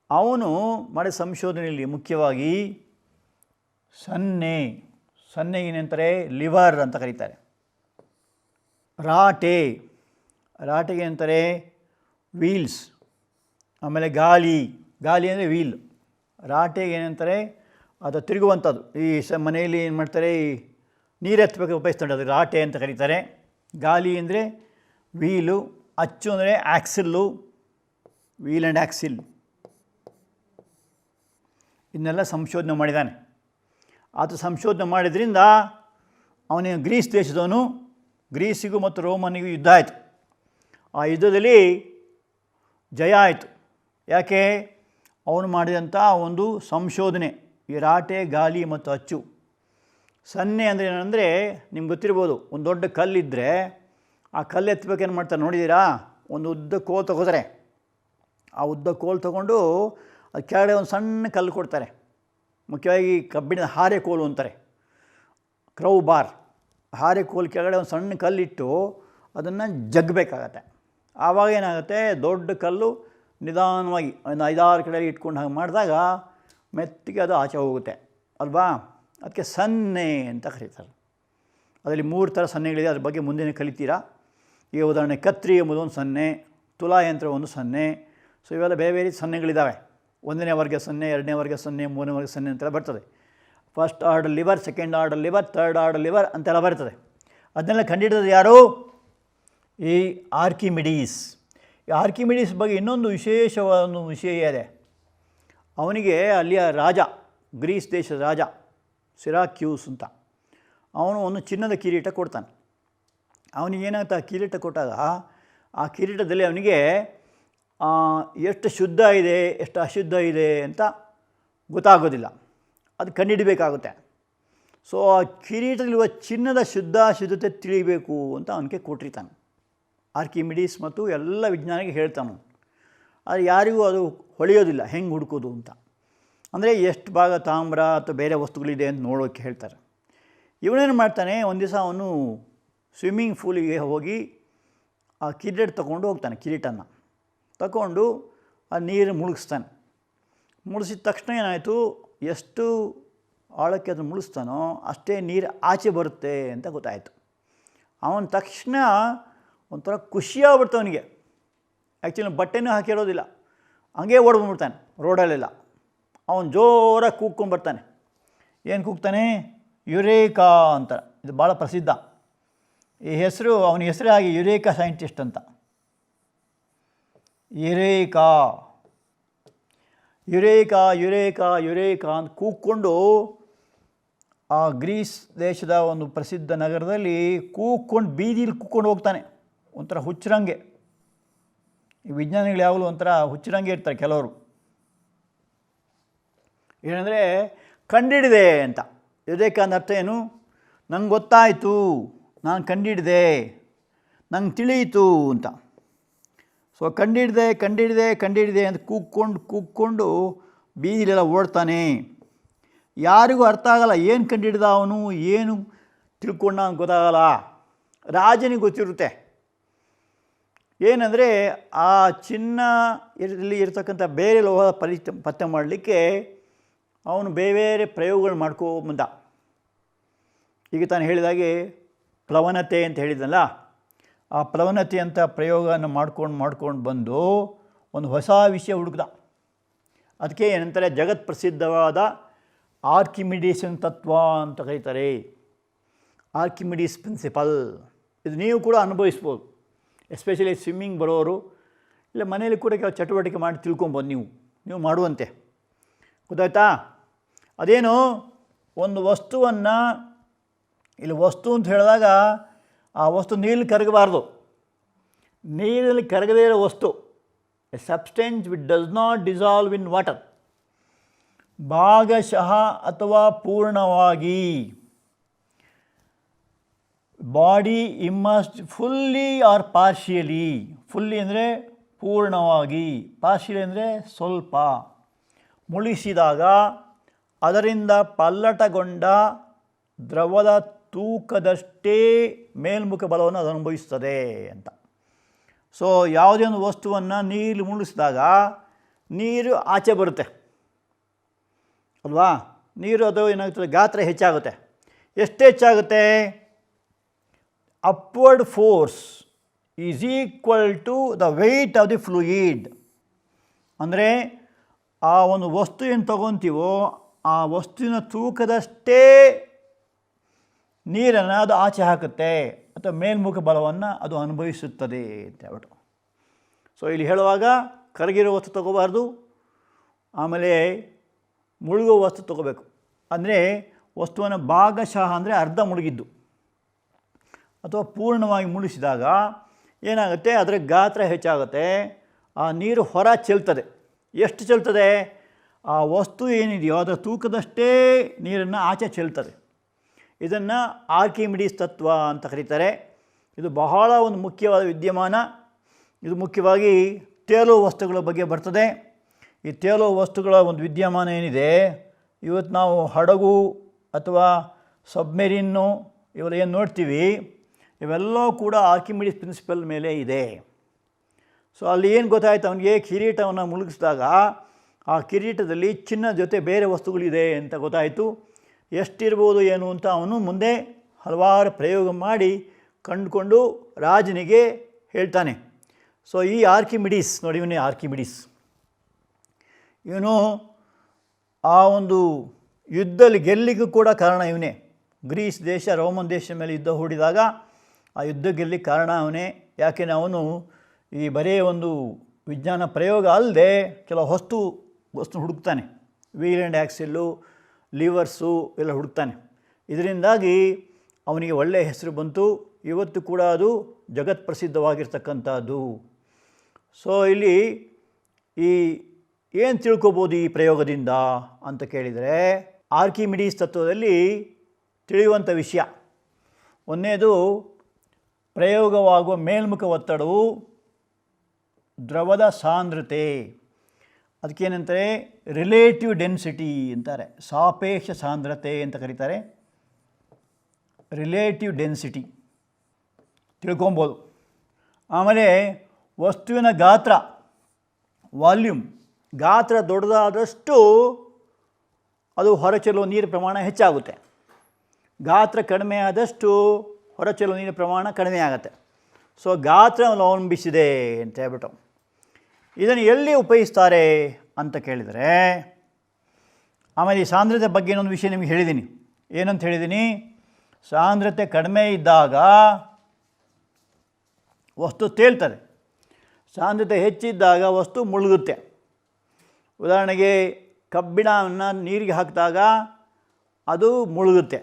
ಅವನು ಮಾಡಿದ ಸಂಶೋಧನೆಯಲ್ಲಿ ಮುಖ್ಯವಾಗಿ ಸನ್ನೆ ಏನಂತಾರೆ, ಲಿವರ್ ಅಂತ ಕರೀತಾರೆ. ರಾಟೆಗೆ ಅಂತಾರೆ ವೀಲ್ಸ್. ಆಮೇಲೆ ಗಾಲಿ ಅಂದರೆ ವೀಲ್. ರಾಟೆಗೆ ಏನಂತಾರೆ, ಅದು ತಿರುಗುವಂಥದ್ದು. ಈ ಮನೆಯಲ್ಲಿ ಏನು ಮಾಡ್ತಾರೆ, ಈ ನೀರು ಎತ್ತಬೇಕು ಉಪಯೋಗಿಸ್ತಾರೆ, ಅದು ರಾಟೆ ಅಂತ ಕರೀತಾರೆ. ಗಾಲಿ ಅಂದರೆ ವೀಲು, ಅಚ್ಚು ಅಂದರೆ ಆ್ಯಕ್ಸಿಲ್ಲು, ವೀಲ್ ಆ್ಯಂಡ್ ಆ್ಯಕ್ಸಿಲ್. ಇದನ್ನೆಲ್ಲ ಸಂಶೋಧನೆ ಮಾಡಿದ್ದಾನೆ. ಆತ ಸಂಶೋಧನೆ ಮಾಡಿದ್ರಿಂದ ಅವನಿಗೆ ಗ್ರೀಸ್ ದೇಶದವನು, ಗ್ರೀಸಿಗೂ ಮತ್ತು ರೋಮನಿಗೂ ಯುದ್ಧ ಆಯಿತು. ಆ ಯುದ್ಧದಲ್ಲಿ ಜಯ ಆಯಿತು. ಯಾಕೆ? ಅವನು ಮಾಡಿದಂಥ ಒಂದು ಸಂಶೋಧನೆ, ಈ ರಾಟೆ, ಗಾಲಿ ಮತ್ತು ಅಚ್ಚು. ಸನ್ನೆ ಅಂದರೆ ಏನಂದರೆ, ನಿಮ್ಗೆ ಗೊತ್ತಿರ್ಬೋದು, ಒಂದು ದೊಡ್ಡ ಕಲ್ಲಿದ್ದರೆ ಆ ಕಲ್ಲು ಎತ್ತಬೇಕೇನು ಮಾಡ್ತಾರೆ ನೋಡಿದ್ದೀರಾ? ಒಂದು ಉದ್ದ ಕೋಲು ತಗೋತಾರೆ. ಆ ಉದ್ದ ಕೋಲು ತೊಗೊಂಡು ಅದು ಕೆಳಗಡೆ ಒಂದು ಸಣ್ಣ ಕಲ್ಲು ಕೊಡ್ತಾರೆ. ಮುಖ್ಯವಾಗಿ ಕಬ್ಬಿಣದ ಹಾರೆ ಕೋಲು ಅಂತಾರೆ, ಕ್ರೌ ಬಾರ್. ಹಾರೆ ಕೋಲು ಕೆಳಗಡೆ ಒಂದು ಸಣ್ಣ ಕಲ್ಲಿಟ್ಟು ಅದನ್ನು ಜಗ್ಗಬೇಕಾಗತ್ತೆ. ಆವಾಗ ಏನಾಗುತ್ತೆ, ದೊಡ್ಡ ಕಲ್ಲು ನಿಧಾನವಾಗಿ ಒಂದು 5-6 ಕಡೆ ಇಟ್ಕೊಂಡು ಹಾಗೆ ಮಾಡಿದಾಗ ಮೆತ್ತಿಗೆ ಅದು ಆಚೆ ಹೋಗುತ್ತೆ ಅಲ್ವಾ? ಅದಕ್ಕೆ ಸನ್ನೆ ಅಂತ ಕರೀತಾರೆ. ಅದರಲ್ಲಿ 3 ಥರ ಸನ್ನೆಗಳಿದೆ, ಅದ್ರ ಬಗ್ಗೆ ಮುಂದೆ ಕಲಿತೀರಾ. ಈಗ ಉದಾಹರಣೆ ಕತ್ರಿ ಎಂಬುದು ಒಂದು ಸನ್ನೆ, ತುಲಾ ಯಂತ್ರ ಒಂದು ಸನ್ನೆ. ಸೊ ಇವೆಲ್ಲ ಬೇರೆ ಬೇರೆ ಸನ್ನೆಗಳಿದ್ದಾವೆ. 1ನೇ ವರ್ಗ ಸನ್ನೆ, 2ನೇ ವರ್ಗ ಸನ್ನೆ, 3ನೇ ವರ್ಗ ಸನ್ನೆ ಅಂತೆಲ್ಲ ಬರ್ತದೆ. First order liver, second order liver, third order liver ಅಂತೆಲ್ಲ ಬರ್ತದೆ. ಅದನ್ನೆಲ್ಲ ಕಂಡುಹಿಡಿದದ್ದು ಯಾರು? ಈ ಆರ್ಕಿಮಿಡೀಸ್. ಈ ಆರ್ಕಿಮಿಡೀಸ್ ಬಗ್ಗೆ ಇನ್ನೊಂದು ವಿಶೇಷವಾದ ಒಂದು ವಿಷಯ ಇದೆ. ಅವನಿಗೆ ಅಲ್ಲಿಯ ರಾಜ, ಗ್ರೀಸ್ ದೇಶದ ರಾಜ ಸಿರಾಕ್ಯೂಸ್ ಅಂತ, ಅವನು ಒಂದು ಚಿನ್ನದ ಕಿರೀಟ ಕೊಡ್ತಾನೆ. ಅವನಿಗೇನಾಗುತ್ತೆ, ಆ ಕಿರೀಟ ಕೊಟ್ಟಾಗ ಆ ಕಿರೀಟದಲ್ಲಿ ಅವನಿಗೆ ಎಷ್ಟು ಶುದ್ಧ ಇದೆ, ಎಷ್ಟು ಅಶುದ್ಧ ಇದೆ ಅಂತ ಗೊತ್ತಾಗೋದಿಲ್ಲ. ಅದು ಕಂಡುಹಿಡಬೇಕಾಗುತ್ತೆ. ಸೊ ಆ ಕಿರೀಟದಲ್ಲಿರುವ ಚಿನ್ನದ ಶುದ್ಧತೆ ತಿಳಿಬೇಕು ಅಂತ ಅವನಿಗೆ ಕೊಟ್ಟಿರ್ತಾನೆ ಆರ್ಕಿಮಿಡೀಸ್. ಮತ್ತು ಎಲ್ಲ ವಿಜ್ಞಾನಿಗೆ ಹೇಳ್ತಾನೆ. ಆದರೆ ಯಾರಿಗೂ ಅದು ಹೊಳೆಯೋದಿಲ್ಲ ಹೆಂಗೆ ಹುಡುಕೋದು ಅಂತ. ಅಂದರೆ ಎಷ್ಟು ಭಾಗ ತಾಮ್ರ ಅಥವಾ ಬೇರೆ ವಸ್ತುಗಳಿದೆ ಅಂತ ನೋಡೋಕ್ಕೆ ಹೇಳ್ತಾರೆ. ಇವನೇನು ಮಾಡ್ತಾನೆ, ಒಂದು ದಿವಸ ಅವನು ಸ್ವಿಮ್ಮಿಂಗ್ ಪೂಲಿಗೆ ಹೋಗಿ ಆ ಕಿರೀಟ ತಗೊಂಡು ಹೋಗ್ತಾನೆ. ಕಿರೀಟನ ತಗೊಂಡು ಆ ನೀರು ಮುಳುಗಿಸ್ತಾನೆ. ಮುಳುಗಿಸಿದ ತಕ್ಷಣ ಏನಾಯಿತು, ಎಷ್ಟು ಆಳಕ್ಕೆ ಅದನ್ನು ಮುಳುಗಿಸ್ತಾನೋ ಅಷ್ಟೇ ನೀರು ಆಚೆ ಬರುತ್ತೆ ಅಂತ ಗೊತ್ತಾಯಿತು. ಅವನ ತಕ್ಷಣ ಒಂಥರ ಖುಷಿಯಾಗ್ಬಿಡ್ತು ಅವನಿಗೆ. ಆ್ಯಕ್ಚುಲಿ ಬಟ್ಟೆನೂ ಹಾಕಿರೋದಿಲ್ಲ, ಹಂಗೆ ಓಡ್ಬಂದ್ಬಿಡ್ತಾನೆ ರೋಡಲ್ಲೆಲ್ಲ. ಅವನು ಜೋರಾಗಿ ಕೂಗ್ಕೊಂಡ್ಬರ್ತಾನೆ. ಏನು ಕೂಗ್ತಾನೆ? ಯುರೇಕಾ ಅಂತ. ಇದು ಭಾಳ ಪ್ರಸಿದ್ಧ ಈ ಹೆಸರು. ಅವನ ಹೆಸರೇ ಆಗಿ ಯುರೇಕಾ ಸೈಂಟಿಸ್ಟ್ ಅಂತ. ಯುರೇಕಾ ಯುರೇಕಾ ಯುರೇಕಾ ಯುರೇಕಾ ಅಂತ ಕೂಗ್ಕೊಂಡು ಆ ಗ್ರೀಸ್ ದೇಶದ ಒಂದು ಪ್ರಸಿದ್ಧ ನಗರದಲ್ಲಿ ಕೂಗ್ಕೊಂಡು ಬೀದಿಲಿ ಕೂಗ್ಕೊಂಡು ಹೋಗ್ತಾನೆ. ಒಂಥರ ಹುಚ್ಚರಂಗೆ. ಈ ವಿಜ್ಞಾನಿಗಳು ಯಾವಾಗಲೂ ಒಂಥರ ಹುಚ್ಚರಂಗೆ ಇರ್ತಾರೆ ಕೆಲವರು. ಏನಂದರೆ ಕಂಡಿಡಿದೆ ಅಂತ. ಯುರೇಕಾ ಅಂದ ಅರ್ಥ ಏನು? ನಂಗೆ ಗೊತ್ತಾಯಿತು, ನಾನು ಕಂಡಿಡಿದೆ, ನಂಗೆ ತಿಳಿಯಿತು ಅಂತ. ಸೊ ಕಂಡಿಡಿದೆ ಅಂತ ಕೂಗ್ಕೊಂಡು ಬೀದಿಲೆಲ್ಲ ಓಡ್ತಾನೆ. ಯಾರಿಗೂ ಅರ್ಥ ಆಗಲ್ಲ, ಏನು ಕಂಡಿಡ್ದ ಅವನು, ಏನು ತಿಳ್ಕೊಂಡ ಅಂತ ಗೊತ್ತಾಗಲ್ಲ. ರಾಜನಿಗೆ ಗೊತ್ತಿರುತ್ತೆ. ಏನಂದರೆ ಆ ಚಿನ್ನ ಇಲ್ಲಿ ಇರ್ತಕ್ಕಂಥ ಬೇರೆ ಲೋಹ ಪತ್ತೆ ಮಾಡಲಿಕ್ಕೆ ಅವನು ಬೇರೆ ಬೇರೆ ಪ್ರಯೋಗಗಳು ಮಾಡ್ಕೊಂಬಂದ. ಈಗ ತಾನು ಹೇಳಿದಾಗೆ ಪ್ಲವನತೆ ಅಂತ ಹೇಳಿದ್ನಲ್ಲ, ಆ ಪ್ಲವನತೆ ಅಂತ ಪ್ರಯೋಗನ ಮಾಡ್ಕೊಂಡು ಬಂದು ಒಂದು ಹೊಸ ವಿಷಯ ಹುಡುಕ್ದ. ಅದಕ್ಕೆ ಏನಂತಾರೆ, ಜಗತ್ ಪ್ರಸಿದ್ಧವಾದ ಆರ್ಕಿಮಿಡೀಸನ್ ತತ್ವ ಅಂತ ಕರೀತಾರೆ. Archimedes principle. ಇದು ನೀವು ಕೂಡ ಅನುಭವಿಸ್ಬೋದು, ಎಸ್ಪೆಷಲಿ ಸ್ವಿಮ್ಮಿಂಗ್ ಬರೋರು, ಇಲ್ಲ ಮನೇಲಿ ಕೂಡ ಕೆಲವು ಚಟುವಟಿಕೆ ಮಾಡಿ ತಿಳ್ಕೊಬೋದು. ನೀವು ಮಾಡುವಂತೆ. ಗೊತ್ತಾಯ್ತಾ? ಅದೇನು, ಒಂದು ವಸ್ತುವನ್ನು, ಇಲ್ಲಿ ವಸ್ತು ಅಂತ ಹೇಳಿದಾಗ ಆ ವಸ್ತು ನೀರಲ್ಲಿ ಕರಗಬಾರ್ದು. ನೀರಿನಲ್ಲಿ ಕರಗದೇ ಇರೋ ವಸ್ತು, a substance which does not dissolve in water, ಭಾಗಶಃ ಅಥವಾ ಪೂರ್ಣವಾಗಿ, body immersed fully or partially, fully ಅಂದರೆ ಪೂರ್ಣವಾಗಿ, ಪಾರ್ಷಿಯಲಿ ಅಂದರೆ ಸ್ವಲ್ಪ, ಮುಳುಗಿಸಿದಾಗ ಅದರಿಂದ ಪಲ್ಲಟಗೊಂಡ ದ್ರವದ ತೂಕದಷ್ಟೇ ಮೇಲ್ಮುಖ ಬಲವನ್ನು ಅದು ಅನುಭವಿಸ್ತದೆ ಅಂತ. ಸೊ ಯಾವುದೇ ಒಂದು ವಸ್ತುವನ್ನು ನೀರು ಮುಳುಗಿಸಿದಾಗ ನೀರು ಆಚೆ ಬರುತ್ತೆ ಅಲ್ವಾ, ನೀರು ಅದು ಏನಾಗ್ತದೆ, ಗಾತ್ರ ಹೆಚ್ಚಾಗುತ್ತೆ. ಎಷ್ಟು ಹೆಚ್ಚಾಗುತ್ತೆ? Upward force is equal to the weight of the fluid. ಅಂದರೆ ಆ ಒಂದು ವಸ್ತು ಏನು ತಗೊತೀವೋ ಆ ವಸ್ತುವಿನ ತೂಕದಷ್ಟೇ ನೀರನ್ನು ಅದು ಆಚೆ ಹಾಕುತ್ತೆ ಅಥವಾ ಮೇಲ್ಮುಖ ಬಲವನ್ನು ಅದು ಅನುಭವಿಸುತ್ತದೆ ಅಂತ ಹೇಳ್ಬಿಟ್ಟು. ಸೊ ಇಲ್ಲಿ ಹೇಳುವಾಗ ಕರಗಿರೋ ವಸ್ತು ತಗೋಬಾರ್ದು, ಆಮೇಲೆ ಮುಳುಗೋ ವಸ್ತು ತಗೋಬೇಕು. ಅಂದರೆ ವಸ್ತುವನ್ನು ಭಾಗಶಃ ಅಂದರೆ ಅರ್ಧ ಮುಳುಗಿದ್ದು ಅಥವಾ ಪೂರ್ಣವಾಗಿ ಮುಳುಗಿಸಿದಾಗ ಏನಾಗುತ್ತೆ, ಅದರ ಗಾತ್ರ ಹೆಚ್ಚಾಗುತ್ತೆ, ಆ ನೀರು ಹೊರ ಚೆಲ್ತದೆ. ಎಷ್ಟು ಚೆಲ್ತದೆ? ಆ ವಸ್ತು ಏನಿದೆಯೋ ಅದರ ತೂಕದಷ್ಟೇ ನೀರನ್ನು ಆಚೆ ಚೆಲ್ತದೆ. ಇದನ್ನು ಆರ್ಕಿಮಿಡೀಸ್ ತತ್ವ ಅಂತ ಕರೀತಾರೆ. ಇದು ಬಹಳ ಒಂದು ಮುಖ್ಯವಾದ ವಿದ್ಯಮಾನ. ಇದು ಮುಖ್ಯವಾಗಿ ತೇಲುವ ವಸ್ತುಗಳ ಬಗ್ಗೆ ಬರ್ತದೆ. ಈ ತೇಲುವ ವಸ್ತುಗಳ ಒಂದು ವಿದ್ಯಮಾನ ಏನಿದೆ, ಇವತ್ತು ನಾವು ಹಡಗು ಅಥವಾ ಸಬ್ಮೆರಿನ್ನು ಇವೆಲ್ಲ ಏನು ನೋಡ್ತೀವಿ, ಇವೆಲ್ಲವೂ ಕೂಡ ಆರ್ಕಿಮಿಡೀಸ್ ಪ್ರಿನ್ಸಿಪಲ್ ಮೇಲೆ ಇದೆ. ಸೊ ಅಲ್ಲಿ ಏನು ಗೊತ್ತಾಯಿತು, ಅವನಿಗೆ ಕಿರೀಟವನ್ನು ಮುಳುಗಿಸಿದಾಗ ಆ ಕಿರೀಟದಲ್ಲಿ ಚಿನ್ನ ಜೊತೆ ಬೇರೆ ವಸ್ತುಗಳಿದೆ ಅಂತ ಗೊತ್ತಾಯಿತು. ಎಷ್ಟಿರ್ಬೋದು ಏನು ಅಂತ ಅವನು ಮುಂದೆ ಹಲವಾರು ಪ್ರಯೋಗ ಮಾಡಿ ಕಂಡುಕೊಂಡು ರಾಜನಿಗೆ ಹೇಳ್ತಾನೆ. ಸೊ ಈ ಆರ್ಕಿಮಿಡೀಸ್ ನೋಡಿ, ಇವನೇ ಆರ್ಕಿಮಿಡೀಸ್. ಇವನು ಆ ಒಂದು ಯುದ್ಧದಲ್ಲಿ ಗೆಲ್ಲಿಗೂ ಕೂಡ ಕಾರಣ ಇವನೇ. ಗ್ರೀಸ್ ದೇಶ ರೋಮನ್ ದೇಶ ಮೇಲೆ ಯುದ್ಧ ಹೂಡಿದಾಗ ಆ ಯುದ್ಧ ಗೆಲ್ಲಿ ಕಾರಣ ಅವನೇ. ಯಾಕೆಂದರೆ ಅವನು ಈ ಬರೀ ಒಂದು ವಿಜ್ಞಾನ ಪ್ರಯೋಗ ಅಲ್ಲದೆ ಕೆಲವು ವಸ್ತು ಹುಡುಕ್ತಾನೆ. ವೀಲ್ ಆ್ಯಂಡ್ ಆ್ಯಕ್ಸೆಲ್ಲು, ಲಿವರ್ಸು ಎಲ್ಲ ಹುಡುಕ್ತಾನೆ. ಇದರಿಂದಾಗಿ ಅವನಿಗೆ ಒಳ್ಳೆಯ ಹೆಸರು ಬಂತು. ಇವತ್ತು ಕೂಡ ಅದು ಜಗತ್ ಪ್ರಸಿದ್ಧವಾಗಿರ್ತಕ್ಕಂಥದ್ದು. ಸೊ ಇಲ್ಲಿ ಈ ಏನು ತಿಳ್ಕೊಬೋದು ಈ ಪ್ರಯೋಗದಿಂದ ಅಂತ ಕೇಳಿದರೆ, ಆರ್ಕಿಮಿಡೀಸ್ ತತ್ವದಲ್ಲಿ ತಿಳಿಯುವಂಥ ವಿಷಯ ಒಂದನೇದು, ಪ್ರಯೋಗವಾಗುವ ಮೇಲ್ಮುಖ ಒತ್ತಡವು ದ್ರವದ ಸಾಂದ್ರತೆ, ಅದಕ್ಕೇನಂತಾರೆ ರಿಲೇಟಿವ್ ಡೆನ್ಸಿಟಿ ಅಂತಾರೆ, ಸಾಪೇಕ್ಷ ಸಾಂದ್ರತೆ ಅಂತ ಕರೀತಾರೆ. ರಿಲೇಟಿವ್ ಡೆನ್ಸಿಟಿ ತಿಳ್ಕೊಬೋದು. ಆಮೇಲೆ ವಸ್ತುವಿನ ಗಾತ್ರ, ವಾಲ್ಯೂಮ್, ಗಾತ್ರ ದೊಡ್ಡದಾದಷ್ಟು ಅದು ಹೊರಚೆಲ್ಲುವ ನೀರಿನ ಪ್ರಮಾಣ ಹೆಚ್ಚಾಗುತ್ತೆ. ಗಾತ್ರ ಕಡಿಮೆ ಆದಷ್ಟು ಹೊರಚೆಲ್ಲುವ ನೀರಿನ ಪ್ರಮಾಣ ಕಡಿಮೆ ಆಗುತ್ತೆ. ಸೊ ಗಾತ್ರ ಅವಲಂಬಿಸಿದೆ ಅಂತ ಹೇಳ್ಬಿಟ್ಟು. ಇದನ್ನು ಎಲ್ಲಿ ಉಪಯೋಗಿಸ್ತಾರೆ ಅಂತ ಕೇಳಿದರೆ, ಆಮೇಲೆ ಈ ಸಾಂದ್ರತೆ ಬಗ್ಗೆ ಇನ್ನೊಂದು ವಿಷಯ ನಿಮಗೆ ಹೇಳಿದ್ದೀನಿ. ಏನಂತ ಹೇಳಿದ್ದೀನಿ, ಸಾಂದ್ರತೆ ಕಡಿಮೆ ಇದ್ದಾಗ ವಸ್ತು ತೇಲ್ತದೆ, ಸಾಂದ್ರತೆ ಹೆಚ್ಚಿದ್ದಾಗ ವಸ್ತು ಮುಳುಗುತ್ತೆ. ಉದಾಹರಣೆಗೆ ಕಬ್ಬಿಣವನ್ನು ನೀರಿಗೆ ಹಾಕಿದಾಗ ಅದು ಮುಳುಗುತ್ತೆ,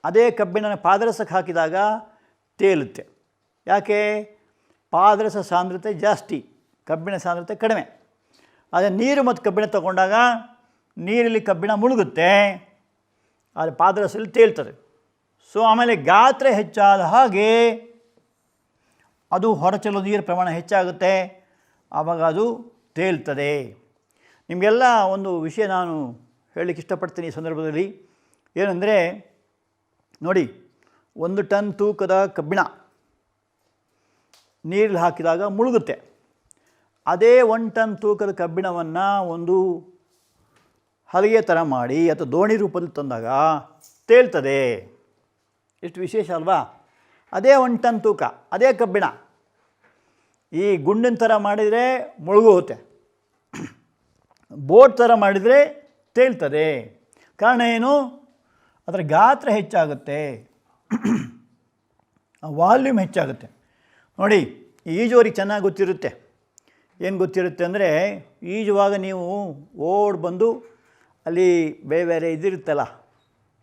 ಅದೇ ಕಬ್ಬಿಣನ ಪಾದರಸಕ್ಕೆ ಹಾಕಿದಾಗ ತೇಲುತ್ತೆ. ಯಾಕೆ? ಪಾದರಸ ಸಾಂದ್ರತೆ ಜಾಸ್ತಿ, ಕಬ್ಬಿಣ ಸಾಂದ್ರತೆ ಕಡಿಮೆ. ಆದರೆ ನೀರು ಮತ್ತು ಕಬ್ಬಿಣ ತಗೊಂಡಾಗ ನೀರಲ್ಲಿ ಕಬ್ಬಿಣ ಮುಳುಗುತ್ತೆ, ಆದರೆ ಪಾದರಸದಲ್ಲಿ ತೇಲ್ತದೆ. ಸೊ ಆಮೇಲೆ ಗಾತ್ರ ಹೆಚ್ಚಾದ ಹಾಗೆ ಅದು ಹೊರಚೆಲ್ಲೋ ನೀರಿನ ಪ್ರಮಾಣ ಹೆಚ್ಚಾಗುತ್ತೆ, ಆವಾಗ ಅದು ತೇಲ್ತದೆ. ನಿಮಗೆಲ್ಲ ಒಂದು ವಿಷಯ ನಾನು ಹೇಳಲಿಕ್ಕೆ ಇಷ್ಟಪಡ್ತೀನಿ ಈ ಸಂದರ್ಭದಲ್ಲಿ. ಏನಂದರೆ ನೋಡಿ, 1 ಟನ್ ತೂಕದ ಕಬ್ಬಿಣ ನೀರಲ್ಲಿ ಹಾಕಿದಾಗ ಮುಳುಗುತ್ತೆ. ಅದೇ 1 ಟನ್ ತೂಕದ ಕಬ್ಬಿಣವನ್ನು ಒಂದು ಹಲಗೆ ಥರ ಮಾಡಿ ಅಥವಾ ದೋಣಿ ರೂಪದಲ್ಲಿ ತಂದಾಗ ತೇಲ್ತದೆ. ಎಷ್ಟು ವಿಶೇಷ ಅಲ್ವಾ? ಅದೇ 1 ಟನ್ ತೂಕ, ಅದೇ ಕಬ್ಬಿಣ ಈ ಗುಂಡಿನ ಥರ ಮಾಡಿದರೆ ಮುಳುಗೋಗುತ್ತೆ, ಬೋಟ್ ಥರ ಮಾಡಿದರೆ ತೇಲ್ತದೆ. ಕಾರಣ ಏನು? ಅದರ ಗಾತ್ರ ಹೆಚ್ಚಾಗುತ್ತೆ, ವಾಲ್ಯೂಮ್ ಹೆಚ್ಚಾಗುತ್ತೆ. ನೋಡಿ, ಈಜುವರಿಗೆ ಚೆನ್ನಾಗಿ ಗೊತ್ತಿರುತ್ತೆ. ಏನು ಗೊತ್ತಿರುತ್ತೆ ಅಂದರೆ, ಈಜುವಾಗ ನೀವು ಓಡ್ ಬಂದು ಅಲ್ಲಿ ಬೇರೆ ಬೇರೆ ಇದಿರುತ್ತಲ್ಲ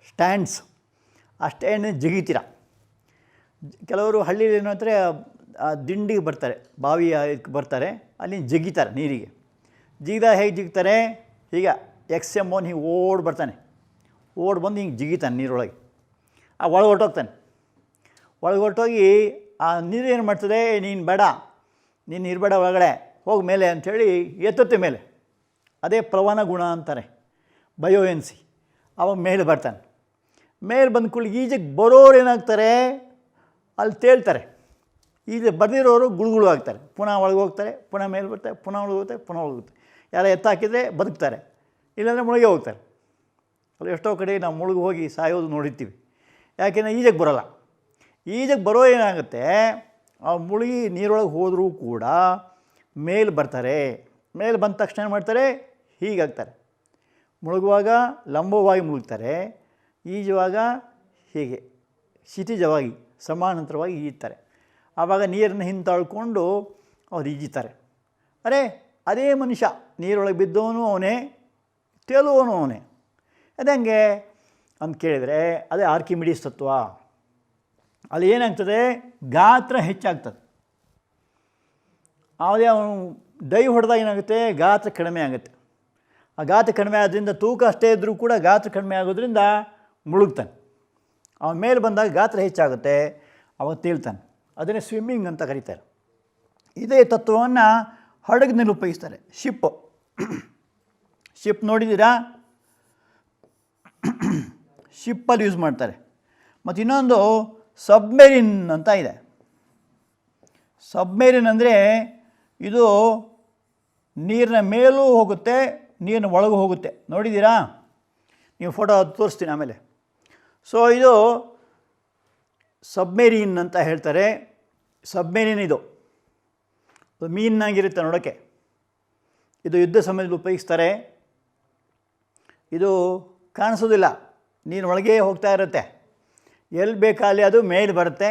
ಸ್ಟ್ಯಾಂಡ್ಸ್, ಆ ಸ್ಟ್ಯಾಂಡ್ ಜಿಗಿತೀರ. ಕೆಲವರು ಹಳ್ಳಿಲಿ ಏನು ಅಂದರೆ ದಿಂಡಿಗೆ ಬರ್ತಾರೆ, ಬಾವಿಯ ಇದಕ್ಕೆ ಬರ್ತಾರೆ, ಅಲ್ಲಿ ಜಿಗಿತಾರೆ ನೀರಿಗೆ. ಜಿಗಿದಾಗ ಹೇಗೆ ಜಿಗ್ತಾರೆ, ಈಗ XM ಹೀಗೆ ಓಡಿ ಬರ್ತಾನೆ, ಓಡಿ ಬಂದು ಹಿಂಗೆ ಜಿಗಿತಾನೆ ನೀರೊಳಗೆ. ಒಳಗೆ ಹೊರಟೋಗ್ತಾನೆ. ಒಳಗೆ ಹೊರಟೋಗಿ ಆ ನೀರು ಏನು ಮಾಡ್ತದೆ, ನೀನು ಬೇಡ, ನೀನು ಇರಬೇಡ ಒಳಗಡೆ, ಹೋಗಿ ಮೇಲೆ ಅಂಥೇಳಿ ಎತ್ತುತ್ತೆ ಮೇಲೆ. ಅದೇ ಪ್ರವಣ ಗುಣ ಅಂತಾರೆ, ಬಯೋಯೆನ್ಸಿ. ಅವಾಗ ಮೇಲೆ ಬರ್ತಾನೆ. ಮೇಲೆ ಬಂದ ಕೂಡಲೇ ಈಜಕ್ಕೆ ಬರೋರು ಏನಾಗ್ತಾರೆ, ಅಲ್ಲಿ ತೇಳ್ತಾರೆ. ಈಗ ಬರ್ದಿರೋರು ಗುಳುಗುಳು ಆಗ್ತಾರೆ, ಪುನಃ ಒಳಗೆ ಹೋಗ್ತಾರೆ, ಪುನಃ ಮೇಲೆ ಬರ್ತಾರೆ, ಪುನಃ ಒಳಗೆ ಹೋಗ್ತಾರೆ, ಪುನಃ ಹೋಗುತ್ತೆ. ಯಾರೋ ಎತ್ತಾಕಿದರೆ ಬದುಕ್ತಾರೆ, ಇಲ್ಲಾಂದರೆ ಮುಳುಗೆ ಹೋಗ್ತಾರೆ. ಅಲ್ಲಿ ಎಷ್ಟೋ ಕಡೆ ನಾವು ಮುಳುಗಿ ಹೋಗಿ ಸಾಯೋದು ನೋಡಿರ್ತೀವಿ. ಯಾಕೆಂದರೆ ಈಜಕ್ಕೆ ಬರೋಲ್ಲ. ಈಜಕ್ಕೆ ಬರೋ ಏನಾಗುತ್ತೆ, ಆ ಮುಳುಗಿ ನೀರೊಳಗೆ ಹೋದರೂ ಕೂಡ ಮೇಲೆ ಬರ್ತಾರೆ. ಮೇಲೆ ಬಂದ ತಕ್ಷಣ ಏನು ಮಾಡ್ತಾರೆ, ಹೀಗಾಗ್ತಾರೆ. ಮುಳುಗುವಾಗ ಲಂಬವಾಗಿ ಮುಳುಗ್ತಾರೆ, ಈಜುವಾಗ ಹೀಗೆ ಕ್ಷಿತಿಜವಾಗಿ ಸಮಾನಾಂತರವಾಗಿ ಈಜ್ತಾರೆ. ಆವಾಗ ನೀರನ್ನು ಹಿಂತಾಳ್ಕೊಂಡು ಅವ್ರು ಈಜುತ್ತಾರೆ. ಅದೇ ಮನುಷ್ಯ ನೀರೊಳಗೆ ಬಿದ್ದವನು ಅವನೇ, ತೇಲುವವನು ಅವನೇ. ಅದಂಗೆ ಅಂತ ಕೇಳಿದರೆ ಅದೇ ಆರ್ಕಿಮಿಡೀಸ್ ತತ್ವ. ಅಲ್ಲಿ ಏನಾಗ್ತದೆ, ಗಾತ್ರ ಹೆಚ್ಚಾಗ್ತದೆ. ಅದೇ ಅವನು ಡೈ ಹೊಡೆದಾಗ ಏನಾಗುತ್ತೆ, ಗಾತ್ರ ಕಡಿಮೆ ಆಗುತ್ತೆ. ಆ ಗಾತ್ರ ಕಡಿಮೆ ಆದ್ರಿಂದ ತೂಕ ಅಷ್ಟೇ ಇದ್ದರೂ ಕೂಡ ಗಾತ್ರ ಕಡಿಮೆ ಆಗೋದ್ರಿಂದ ಮುಳುಗ್ತಾನೆ. ಅವನ ಮೇಲೆ ಬಂದಾಗ ಗಾತ್ರ ಹೆಚ್ಚಾಗುತ್ತೆ, ಅವಾಗ ತೇಳ್ತಾನೆ. ಅದನ್ನೇ ಸ್ವಿಮ್ಮಿಂಗ್ ಅಂತ ಕರೀತಾರೆ. ಇದೇ ತತ್ವವನ್ನು ಹಡಗಿನಲ್ಲಿ ಉಪಯೋಗಿಸ್ತಾರೆ. ಶಿಪ್ ನೋಡಿದ್ದೀರಾ, ಶಿಪ್ಪಲ್ಲಿ ಯೂಸ್ ಮಾಡ್ತಾರೆ. ಮತ್ತು ಇನ್ನೊಂದು ಸಬ್ಮೆರಿನ್ ಅಂತ ಇದೆ. ಸಬ್ಮೆರಿನ್ ಅಂದರೆ ಇದು ನೀರಿನ ಮೇಲೂ ಹೋಗುತ್ತೆ, ನೀರಿನ ಒಳಗೂ ಹೋಗುತ್ತೆ. ನೋಡಿದ್ದೀರಾ, ನೀವು ಫೋಟೋ ತೋರಿಸ್ತೀನಿ ಆಮೇಲೆ. ಸೊ ಇದು ಸಬ್ಮೆರೀನ್ ಅಂತ ಹೇಳ್ತಾರೆ. ಸಬ್ಮೆರೀನ್ ಇದು ಮೀನಾಗಿರುತ್ತೆ ನೋಡೋಕ್ಕೆ. ಇದು ಯುದ್ಧ ಸಮಯದಲ್ಲಿ ಉಪಯೋಗಿಸ್ತಾರೆ. ಇದು ಕಾಣಿಸೋದಿಲ್ಲ, ನೀರಿನೊಳಗೆ ಹೋಗ್ತಾ ಇರುತ್ತೆ. ಎಲ್ಲಿ ಬೇಕಾದಲ್ಲಿ ಅದು ಮೇಲೆ ಬರುತ್ತೆ,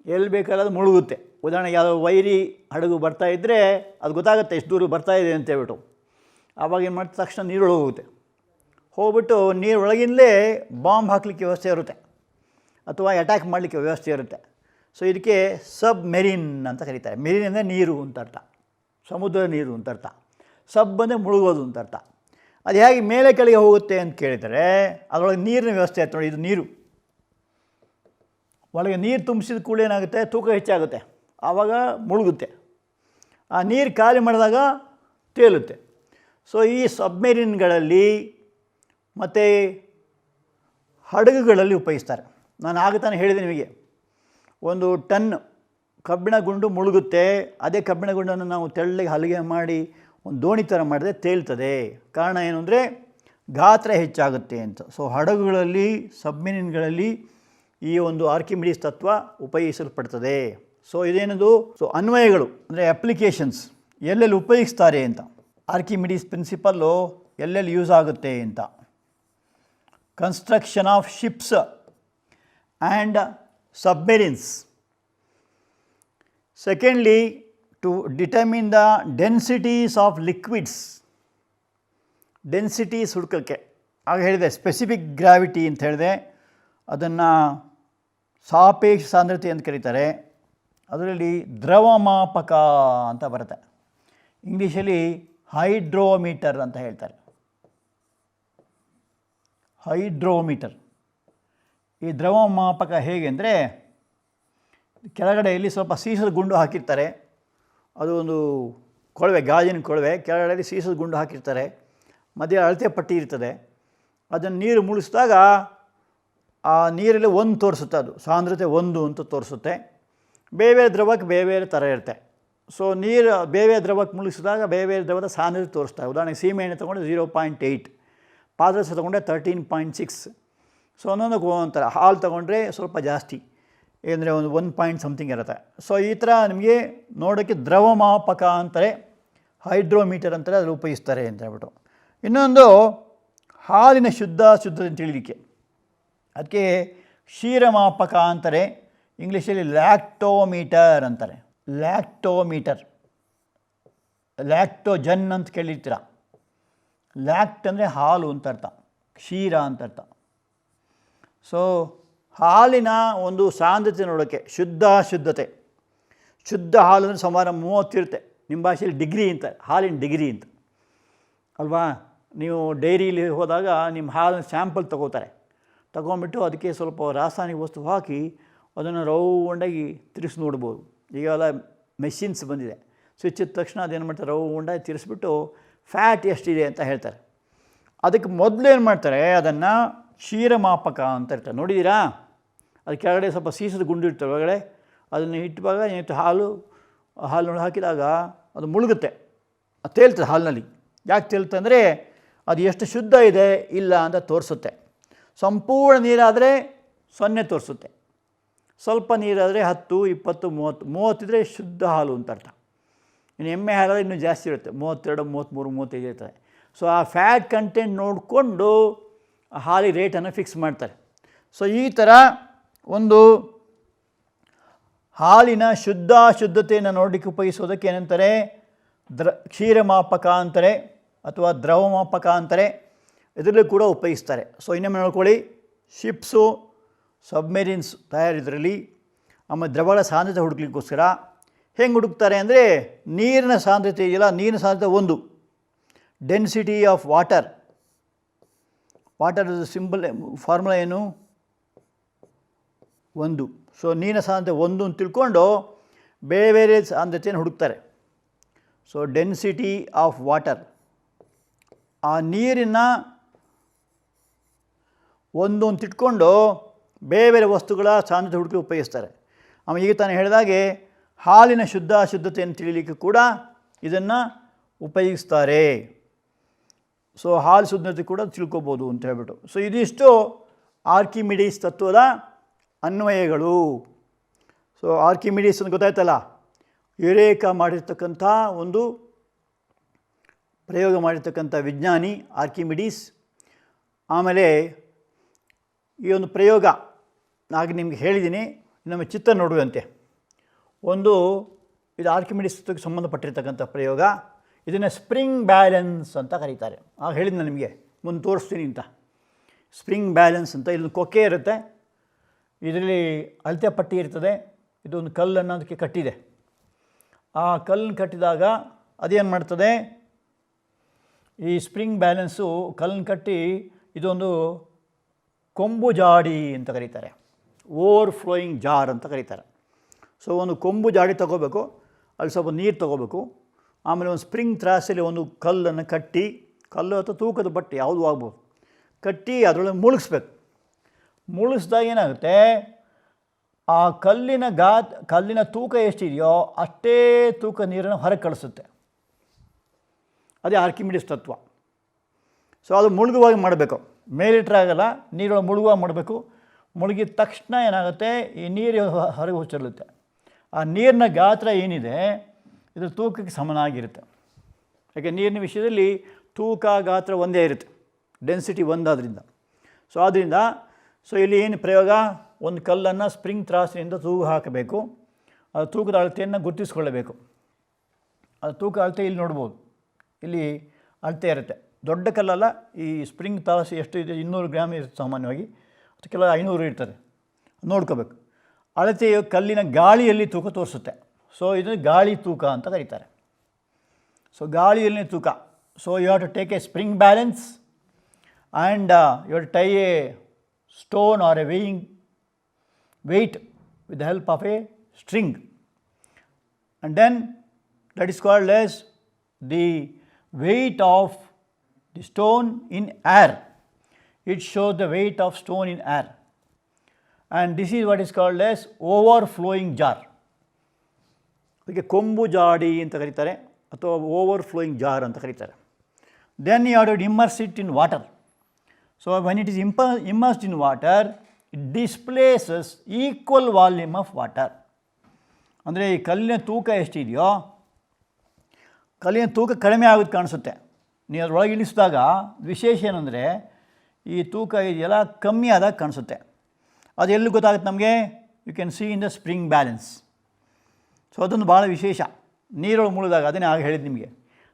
ಎಲ್ಲಿ ಬೇಕಾದ್ರೆ ಅದು ಮುಳುಗುತ್ತೆ. ಉದಾಹರಣೆಗೆ ಯಾವುದೋ ವೈರಿ ಹಡಗು ಬರ್ತಾಯಿದ್ರೆ ಅದು ಗೊತ್ತಾಗುತ್ತೆ ಎಷ್ಟು ದೂರ ಬರ್ತಾಯಿದೆ ಅಂತೇಳ್ಬಿಟ್ಟು. ಆವಾಗ ಏನು ಮಾಡಿದ ತಕ್ಷಣ ನೀರೊಳಗೆ ಹೋಗುತ್ತೆ. ಹೋಗ್ಬಿಟ್ಟು ನೀರೊಳಗಿಂದಲೇ ಬಾಂಬ್ ಹಾಕಲಿಕ್ಕೆ ವ್ಯವಸ್ಥೆ ಇರುತ್ತೆ, ಅಥವಾ ಅಟ್ಯಾಕ್ ಮಾಡಲಿಕ್ಕೆ ವ್ಯವಸ್ಥೆ ಇರುತ್ತೆ. ಸೊ ಇದಕ್ಕೆ ಸಬ್ ಮೆರಿನ್ ಅಂತ ಕರೀತಾರೆ. ಮೆರಿನ್ ಅಂದರೆ ನೀರು ಅಂತ ಅರ್ಥ, ಸಮುದ್ರದ ನೀರು ಅಂತ ಅರ್ಥ. ಸಬ್ ಅಂದರೆ ಮುಳುಗೋದು ಅಂತ ಅರ್ಥ. ಅದು ಹೇಗೆ ಮೇಲೆ ಕೆಳಗೆ ಹೋಗುತ್ತೆ ಅಂತ ಕೇಳಿದರೆ ಅದರೊಳಗೆ ನೀರಿನ ವ್ಯವಸ್ಥೆ ಇರುತ್ತೆ ನೋಡಿ. ಇದು ನೀರು, ಒಳಗೆ ನೀರು ತುಂಬಿಸಿದ ಕೂಡ ಏನಾಗುತ್ತೆ, ತೂಕ ಹೆಚ್ಚಾಗುತ್ತೆ, ಆವಾಗ ಮುಳುಗುತ್ತೆ. ಆ ನೀರು ಖಾಲಿ ಮಾಡಿದಾಗ ತೇಲುತ್ತೆ. ಸೊ ಈ ಸಬ್ಮೆರಿನ್ಗಳಲ್ಲಿ ಮತ್ತು ಹಡಗುಗಳಲ್ಲಿ ಉಪಯೋಗಿಸ್ತಾರೆ. ನಾನು ಆಗ ತಾನೇ ಹೇಳಿದೆ ನಿಮಗೆ, 1 ಟನ್ ಕಬ್ಬಿಣ ಗುಂಡು ಮುಳುಗುತ್ತೆ. ಅದೇ ಕಬ್ಬಿಣ ಗುಂಡನ್ನು ನಾವು ತೆಳ್ಳಗೆ ಹಲಿಗೆ ಮಾಡಿ ಒಂದು ದೋಣಿ ಥರ ಮಾಡಿದ್ರೆ ತೇಲ್ತದೆ. ಕಾರಣ ಏನು ಅಂದರೆ ಗಾತ್ರ ಹೆಚ್ಚಾಗುತ್ತೆ ಅಂತ. ಸೊ ಹಡಗುಗಳಲ್ಲಿ, ಸಬ್ಮೆರಿನ್ಗಳಲ್ಲಿ ಈ ಒಂದು ಆರ್ಕಿಮಿಡೀಸ್ ತತ್ವ ಉಪಯೋಗಿಸಲ್ಪಡ್ತದೆ. ಸೊ ಇದೇನದು, ಸೊ ಅನ್ವಯಗಳು ಅಂದರೆ ಅಪ್ಲಿಕೇಶನ್ಸ್ ಎಲ್ಲೆಲ್ಲಿ ಉಪಯೋಗಿಸ್ತಾರೆ ಅಂತ. ಆರ್ಕಿಮಿಡೀಸ್ ಪ್ರಿನ್ಸಿಪಲ್ಲು ಎಲ್ಲೆಲ್ಲಿ ಯೂಸ್ ಆಗುತ್ತೆ ಅಂತ. Construction of ships and submarines. Secondly, to determine the densities of liquids. Densities ಹುಡ್ಕೋಕ್ಕೆ ಆಗ ಹೇಳಿದೆ, ಸ್ಪೆಸಿಫಿಕ್ ಗ್ರಾವಿಟಿ ಅಂತ ಹೇಳಿದೆ. ಅದನ್ನು ಸಾಪೇಕ್ಷ ಸಾಂದ್ರತೆ ಅಂತ ಕರೀತಾರೆ. ಅದರಲ್ಲಿ ದ್ರವಮಾಪಕ ಅಂತ ಬರುತ್ತೆ. ಇಂಗ್ಲೀಷಲ್ಲಿ ಹೈಡ್ರೋಮೀಟರ್ ಅಂತ ಹೇಳ್ತಾರೆ. ಹೈಡ್ರೋಮೀಟರ್. ಈ ದ್ರವಮಾಪಕ ಹೇಗೆ ಅಂದರೆ, ಕೆಳಗಡೆ ಇಲ್ಲಿ ಸ್ವಲ್ಪ ಸೀಸದ ಗುಂಡು ಹಾಕಿರ್ತಾರೆ. ಅದು ಒಂದು ಕೊಳವೆ, ಗಾಜಿನ ಕೊಳವೆ, ಕೆಳಗಡೆ ಸೀಸದ ಗುಂಡು ಹಾಕಿರ್ತಾರೆ. ಮಧ್ಯೆ ಅಳತೆ ಪಟ್ಟಿ ಇರ್ತದೆ. ಅದನ್ನು ನೀರು ಮುಳುಗಿಸಿದಾಗ ಆ ನೀರಲ್ಲಿ 1 ತೋರಿಸುತ್ತೆ, ಅದು ಸಾಂದ್ರತೆ 1 ಅಂತ ತೋರಿಸುತ್ತೆ. ಬೇರೆ ಬೇರೆ ದ್ರವಕ್ಕೆ ಬೇರೆ ಬೇರೆ ಥರ ಇರುತ್ತೆ. ಸೊ ನೀರು ಬೇರೆ ಬೇರೆ ದ್ರವಕ್ಕೆ ಮುಳುಗಿಸಿದಾಗ ಬೇರೆ ಬೇರೆ ದ್ರವದ ಸಾಂದ್ರತೆ ತೋರಿಸ್ತಾರೆ. ಉದಾಹರಣೆಗೆ ಸೀಮೆಎಣ್ಣೆ ತೊಗೊಂಡ್ರೆ 0.8, ಪಾದರಸ ತೊಗೊಂಡ್ರೆ 13.6. ಸೊ ಒಂದೊಂದಕ್ಕೆ ಒಂಥರ. ಹಾಲು ತೊಗೊಂಡ್ರೆ ಸ್ವಲ್ಪ ಜಾಸ್ತಿ, ಏಕೆಂದರೆ ಒಂದು 1 ಪಾಯಿಂಟ್ ಸಮಥಿಂಗ್ ಇರುತ್ತೆ. ಸೊ ಈ ಥರ ನಿಮಗೆ ನೋಡೋಕ್ಕೆ ದ್ರವಮಾಪಕ ಅಂತಾರೆ, ಹೈಡ್ರೋಮೀಟರ್ ಅಂತಾರೆ, ಅದನ್ನು ಉಪಯೋಗಿಸ್ತಾರೆ ಅಂತ ಹೇಳ್ಬಿಟ್ಟು. ಇನ್ನೊಂದು ಹಾಲಿನ ಶುದ್ಧತೆ ತಿಳಿಲಿಕ್ಕೆ, ಅದಕ್ಕೆ ಕ್ಷೀರಮಾಪಕ ಅಂತಾರೆ. ಇಂಗ್ಲೀಷಲ್ಲಿ ಲ್ಯಾಕ್ಟೋಮೀಟರ್ ಅಂತಾರೆ. ಲ್ಯಾಕ್ಟೋಮೀಟರ್, ಲ್ಯಾಕ್ಟೋಜನ್ ಅಂತ ಕೇಳಿರ್ತೀರ. ಲ್ಯಾಕ್ಟ್ ಅಂದರೆ ಹಾಲು ಅಂತ ಅರ್ಥ, ಕ್ಷೀರ ಅಂತ ಅರ್ಥ. ಸೊ ಹಾಲಿನ ಒಂದು ಸಾಂದ್ರತೆ ನೋಡೋಕ್ಕೆ ಶುದ್ಧತೆ. ಶುದ್ಧ ಹಾಲು ಅಂದರೆ ಸುಮಾರು 30 ಇರುತ್ತೆ. ನಿಮ್ಮ ಭಾಷೆಯಲ್ಲಿ ಡಿಗ್ರಿ ಅಂತ, ಹಾಲಿನ ಡಿಗ್ರಿ ಅಂತ ಅಲ್ವಾ. ನೀವು ಡೈರಿಲಿ ಹೋದಾಗ ನಿಮ್ಮ ಹಾಲಿನ ಸ್ಯಾಂಪಲ್ ತೊಗೋತಾರೆ. ತೊಗೊಂಬಿಟ್ಟು ಅದಕ್ಕೆ ಸ್ವಲ್ಪ ರಾಸಾಯನಿಕ ವಸ್ತು ಹಾಕಿ ಅದನ್ನು ರೌಂಡಾಗಿ ತಿರುಗಿಸಿ ನೋಡ್ಬೋದು. ಈಗೆಲ್ಲ ಮೆಷಿನ್ಸ್ ಬಂದಿದೆ. ಸ್ವಿಚ್ ಇದ್ದ ತಕ್ಷಣ ಅದೇನು ಮಾಡ್ತಾರೆ, ರೌಂಡಾಗಿ ತಿರ್ಸ್ಬಿಟ್ಟು ಫ್ಯಾಟ್ ಎಷ್ಟಿದೆ ಅಂತ ಹೇಳ್ತಾರೆ. ಅದಕ್ಕೆ ಮೊದಲು ಏನು ಮಾಡ್ತಾರೆ, ಅದನ್ನು ಕ್ಷೀರಮಾಪಕ ಅಂತ ಇರ್ತಾರೆ, ನೋಡಿದ್ದೀರಾ? ಅದು ಕೆಳಗಡೆ ಸ್ವಲ್ಪ ಸೀಸದ ಗುಂಡು ಇರ್ತವೆ ಒಳಗಡೆ. ಅದನ್ನು ಇಟ್ಟುವಾಗ ಏನಾಯ್ತು, ಹಾಲು ಹಾಕಿದಾಗ ಅದು ಮುಳುಗುತ್ತೆ, ಅದು ತೇಲ್ತದೆ ಹಾಲಿನಲ್ಲಿ. ಯಾಕೆ ತೇಲ್ತದೆ ಅಂದರೆ ಅದು ಎಷ್ಟು ಶುದ್ಧ ಇದೆ ಇಲ್ಲ ಅಂತ ತೋರಿಸುತ್ತೆ. ಸಂಪೂರ್ಣ ನೀರಾದರೆ 0 ತೋರಿಸುತ್ತೆ, ಸ್ವಲ್ಪ ನೀರಾದರೆ 10, 20, 30 ಇದ್ದರೆ ಶುದ್ಧ ಹಾಲು ಅಂತ ಅರ್ಥ. ಇನ್ನು ಎಮ್ಮೆ ಹಾಲಾದರೆ ಇನ್ನೂ ಜಾಸ್ತಿ ಇರುತ್ತೆ, 32, 33, 35 ಇರ್ತದೆ. ಸೊ ಆ ಫ್ಯಾಟ್ ಕಂಟೆಂಟ್ ನೋಡಿಕೊಂಡು ಹಾಲಿಗೆ ರೇಟನ್ನು ಫಿಕ್ಸ್ ಮಾಡ್ತಾರೆ. ಸೊ ಈ ಥರ ಒಂದು ಹಾಲಿನ ಶುದ್ಧತೆಯನ್ನು ನೋಡಲಿಕ್ಕೆ ಉಪಯೋಗಿಸೋದಕ್ಕೆ ಏನಂತಾರೆ, ಕ್ಷೀರಮಾಪಕ ಅಂತಾರೆ ಅಥವಾ ದ್ರವಮಾಪಕ ಅಂತಾರೆ. ಇದರಲ್ಲೂ ಕೂಡ ಉಪಯೋಗಿಸ್ತಾರೆ. ಸೊ ಇನ್ನೊಮ್ಮೆ ನೋಡ್ಕೊಳ್ಳಿ, ಶಿಪ್ಸು, ಸಬ್ಮೆರಿನ್ಸ್ ತಯಾರಿದ್ರಲ್ಲಿ. ಆಮೇಲೆ ದ್ರವಗಳ ಸಾಂದ್ರತೆ ಹುಡುಕ್ಲಿಕ್ಕೋಸ್ಕರ ಹೆಂಗೆ ಹುಡುಕ್ತಾರೆ ಅಂದರೆ, ನೀರಿನ ಸಾಂದ್ರತೆ ಇದೆಯಲ್ಲ, ನೀರಿನ ಸಾಂದ್ರತೆ 1, density of water simple formula ಏನು, 1. ಸೊ ನೀರಿನ ಸಾಂದ್ರತೆ 1 ಅಂತ ತಿಳ್ಕೊಂಡು ಬೇರೆ ಬೇರೆ ಸಾಂದ್ರತೆಯನ್ನು ಹುಡುಕ್ತಾರೆ. ಸೊ ಡೆನ್ಸಿಟಿ ಆಫ್ ವಾಟರ್, ಆ ನೀರಿನ 1 ಅಂತ ಇಟ್ಕೊಂಡು ಬೇರೆ ಬೇರೆ ವಸ್ತುಗಳ ಸಾಂದ್ರತೆ ಹುಡುಕಿ ಉಪಯೋಗಿಸ್ತಾರೆ. ಆಮೇಲೆ ಈಗ ತಾನು ಹೇಳಿದಾಗೆ ಹಾಲಿನ ಅಶುದ್ಧತೆಯನ್ನು ತಿಳಿಯಲಿಕ್ಕೆ ಕೂಡ ಇದನ್ನು ಉಪಯೋಗಿಸ್ತಾರೆ. ಸೊ ಹಾಲು ಶುದ್ಧತೆ ಕೂಡ ತಿಳ್ಕೊಬೋದು ಅಂತ ಹೇಳ್ಬಿಟ್ಟು. ಸೊ ಇದಿಷ್ಟು ಆರ್ಕಿಮಿಡೀಸ್ ತತ್ವದ ಅನ್ವಯಗಳು. ಸೊ ಆರ್ಕಿಮಿಡೀಸ್ ಅಂತ ಗೊತ್ತಾಯ್ತಲ್ಲ, ಯುರೇಕಾ ಮಾಡಿರ್ತಕ್ಕಂಥ ಒಂದು ಪ್ರಯೋಗ ಮಾಡಿರ್ತಕ್ಕಂಥ ವಿಜ್ಞಾನಿ ಆರ್ಕಿಮಿಡೀಸ್. ಆಮೇಲೆ ಈ ಒಂದು ಪ್ರಯೋಗ ಆಗ ನಿಮಗೆ ಹೇಳಿದ್ದೀನಿ, ನಮ್ಮ ಚಿತ್ರ ನೋಡುವಂತೆ ಒಂದು ಇದು ಆರ್ಕಿಮಿಡೀಸ್ ತತ್ವಕ್ಕೆ ಸಂಬಂಧಪಟ್ಟಿರ್ತಕ್ಕಂಥ ಪ್ರಯೋಗ. ಇದನ್ನು ಸ್ಪ್ರಿಂಗ್ ಬ್ಯಾಲೆನ್ಸ್ ಅಂತ ಕರೀತಾರೆ. ಆಗ ಹೇಳಿದ್ದು ನಾನು ನಿಮಗೆ ಮುಂದೆ ತೋರಿಸ್ತೀನಿ ಅಂತ. ಸ್ಪ್ರಿಂಗ್ ಬ್ಯಾಲೆನ್ಸ್ ಅಂತ, ಇಲ್ಲೊಂದು ಕೊಕ್ಕೆ ಇರುತ್ತೆ, ಇದರಲ್ಲಿ ಅಳತೆ ಪಟ್ಟಿ ಇರ್ತದೆ, ಇದೊಂದು ಕಲ್ಲನ್ನು ಅದಕ್ಕೆ ಕಟ್ಟಿದೆ. ಆ ಕಲ್ಲನ್ನು ಕಟ್ಟಿದಾಗ ಅದೇನು ಮಾಡ್ತದೆ, ಈ ಸ್ಪ್ರಿಂಗ್ ಬ್ಯಾಲೆನ್ಸು ಕಲ್ಲನ್ನು ಕಟ್ಟಿ ಇದೊಂದು ಕೊಂಬು ಜಾಡಿ ಅಂತ ಕರೀತಾರೆ, ಓವರ್ ಫ್ಲೋಯಿಂಗ್ ಜಾರ್ ಅಂತ ಕರೀತಾರೆ. ಸೊ ಒಂದು ಕೊಂಬು ಜಾಡಿ ತೊಗೋಬೇಕು, ಅಲ್ಲಿ ಸ್ವಲ್ಪ ನೀರು ತೊಗೋಬೇಕು. ಆಮೇಲೆ ಒಂದು ಸ್ಪ್ರಿಂಗ್ ತ್ರಾಸಲ್ಲಿ ಒಂದು ಕಲ್ಲನ್ನು ಕಟ್ಟಿ, ಕಲ್ಲು ಅಥವಾ ತೂಕದ ಬಟ್ಟೆ ಯಾವುದೂ ಆಗ್ಬೋದು, ಕಟ್ಟಿ ಅದರೊಳಗೆ ಮುಳುಗಿಸ್ಬೇಕು. ಮುಳುಗಿಸ್ದಾಗ ಏನಾಗುತ್ತೆ, ಆ ಕಲ್ಲಿನ ತೂಕ ಎಷ್ಟಿದೆಯೋ ಅಷ್ಟೇ ತೂಕ ನೀರನ್ನು ಹೊರಗೆ ಕಳಿಸುತ್ತೆ. ಅದೇ ಆರ್ಕಿಮಿಡೀಸ್ ತತ್ವ. ಸೊ ಅದು ಮುಳುಗುವಾಗಿ ಮಾಡಬೇಕು, ಮೇಲಿಟ್ರಾಗಲ್ಲ, ನೀರೊಳಗೆ ಮುಳುಗುವಾಗ ಮಾಡಬೇಕು. ಮುಳುಗಿದ ತಕ್ಷಣ ಏನಾಗುತ್ತೆ, ಈ ನೀರು ಹೊರಗೆ ಹೊಚ್ಚರುತ್ತೆ. ಆ ನೀರಿನ ಗಾತ್ರ ಏನಿದೆ ಇದ್ರ ತೂಕಕ್ಕೆ ಸಮನಾಗಿರುತ್ತೆ. ಯಾಕೆ ನೀರಿನ ವಿಷಯದಲ್ಲಿ ತೂಕ ಗಾತ್ರ ಒಂದೇ ಇರುತ್ತೆ, ಡೆನ್ಸಿಟಿ 1 ಆದ್ದರಿಂದ. ಸೊ ಆದ್ದರಿಂದ ಇಲ್ಲಿ ಏನು ಪ್ರಯೋಗ, ಒಂದು ಕಲ್ಲನ್ನು ಸ್ಪ್ರಿಂಗ್ ತ್ರಾಸಿನಿಂದ ತೂಗು ಹಾಕಬೇಕು. ಅದು ತೂಕದ ಅಳತೆಯನ್ನು ಗುರುತಿಸ್ಕೊಳ್ಳಬೇಕು. ಅದು ತೂಕ ಅಳತೆ ಇಲ್ಲಿ ನೋಡ್ಬೋದು, ಇಲ್ಲಿ ಅಳತೆ ಇರುತ್ತೆ. ದೊಡ್ಡ ಕಲ್ಲಲ್ಲ, ಈ ಸ್ಪ್ರಿಂಗ್ ತ್ರಾಸು ಎಷ್ಟು ಇದೆ, 200 ಗ್ರಾಮ್ ಇರುತ್ತೆ ಸಾಮಾನ್ಯವಾಗಿ, ಅಥವಾ ಕೆಲವು 500 ಇರ್ತದೆ, ನೋಡ್ಕೋಬೇಕು. ಅಳತೆಯು ಕಲ್ಲಿನ ಗಾಳಿಯಲ್ಲಿ ತೂಕ ತೋರಿಸುತ್ತೆ. ಸೊ ಇದನ್ನು ಗಾಳಿ ತೂಕ ಅಂತ ಕರೀತಾರೆ. ಸೊ ಗಾಳಿಯಲ್ಲಿ ತೂಕ. So you have to take a spring balance and you have to tie a stone or a weight with the help of a string, and then that is called as the weight of the stone in air. It shows the weight of stone in air, and this is what is called as overflowing jar. ಅದಕ್ಕೆ ಕೊಂಬು ಜಾಡಿ ಅಂತ ಕರೀತಾರೆ ಅಥವಾ ಓವರ್ಫ್ಲೋಯಿಂಗ್ ಜಾರ್ ಅಂತ ಕರೀತಾರೆ. Then you have to immerse it in water. So when it is immersed in water, it displaces equal volume of water. ಅಂದರೆ ಈ ಕಲ್ಲಿನ ತೂಕ ಎಷ್ಟಿದೆಯೋ, ಕಲ್ಲಿನ ತೂಕ ಕಡಿಮೆ ಆಗೋದು ಕಾಣಿಸುತ್ತೆ. ನೀವು ಅದರೊಳಗೆ ಇಳಿಸಿದಾಗ ವಿಶೇಷ ಏನಂದರೆ ಈ ತೂಕ ಇದೆಲ್ಲ ಕಮ್ಮಿ ಆದಾಗ ಕಾಣಿಸುತ್ತೆ. ಅದು ಎಲ್ಲಿ ಗೊತ್ತಾಗುತ್ತೆ ನಮಗೆ, you can see in the spring balance. So ಅದೊಂದು ಭಾಳ ವಿಶೇಷ. ನೀರೊಳಗೆ ಮುಳಿದಾಗ, ಅದನ್ನೇ ಆಗ ಹೇಳಿದ್ದು ನಿಮಗೆ,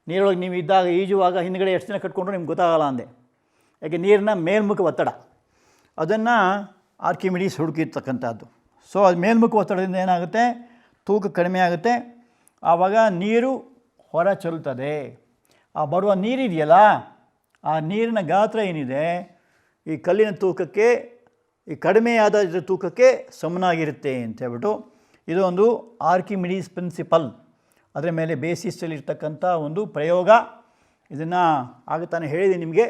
ನೀರೊಳಗೆ ನೀವು ಇದ್ದಾಗ ಈಜುವಾಗ ಹಿಂದ್ಗಡೆ ಎಷ್ಟು ದಿನ ಕಟ್ಕೊಂಡ್ರು ನಿಮ್ಗೆ ಗೊತ್ತಾಗಲ್ಲ ಅಂದೆ. ಯಾಕೆ ನೀರಿನ ಮೇಲ್ಮುಖ ಒತ್ತಡ, ಅದನ್ನು ಆರ್ಕಿಮಿಡೀಸ್ ಹುಡುಕಿರ್ತಕ್ಕಂಥದ್ದು. ಸೊ ಅದು ಮೇಲ್ಮುಖ ಒತ್ತಡದಿಂದ ಏನಾಗುತ್ತೆ, ತೂಕ ಕಡಿಮೆ ಆಗುತ್ತೆ, ಆವಾಗ ನೀರು ಹೊರ ಚೆಲ್ಲುತ್ತದೆ. ಆ ಬರುವ ನೀರಿದೆಯಲ್ಲ, ಆ ನೀರಿನ ಗಾತ್ರ ಏನಿದೆ ಈ ಕಲ್ಲಿನ ತೂಕಕ್ಕೆ, ಈ ಕಡಿಮೆಯಾದ ಇದರ ತೂಕಕ್ಕೆ ಸಮನಾಗಿರುತ್ತೆ ಅಂತ ಹೇಳ್ಬಿಟ್ಟು ಇದು ಒಂದು ಆರ್ಕಿಮಿಡೀಸ್ ಪ್ರಿನ್ಸಿಪಲ್, ಅದರ ಮೇಲೆ ಬೇಸಿಸಲ್ಲಿರ್ತಕ್ಕಂಥ ಒಂದು ಪ್ರಯೋಗ. ಇದನ್ನು ಆಗ ತಾನೇ ಹೇಳಿದೆ ನಿಮಗೆ,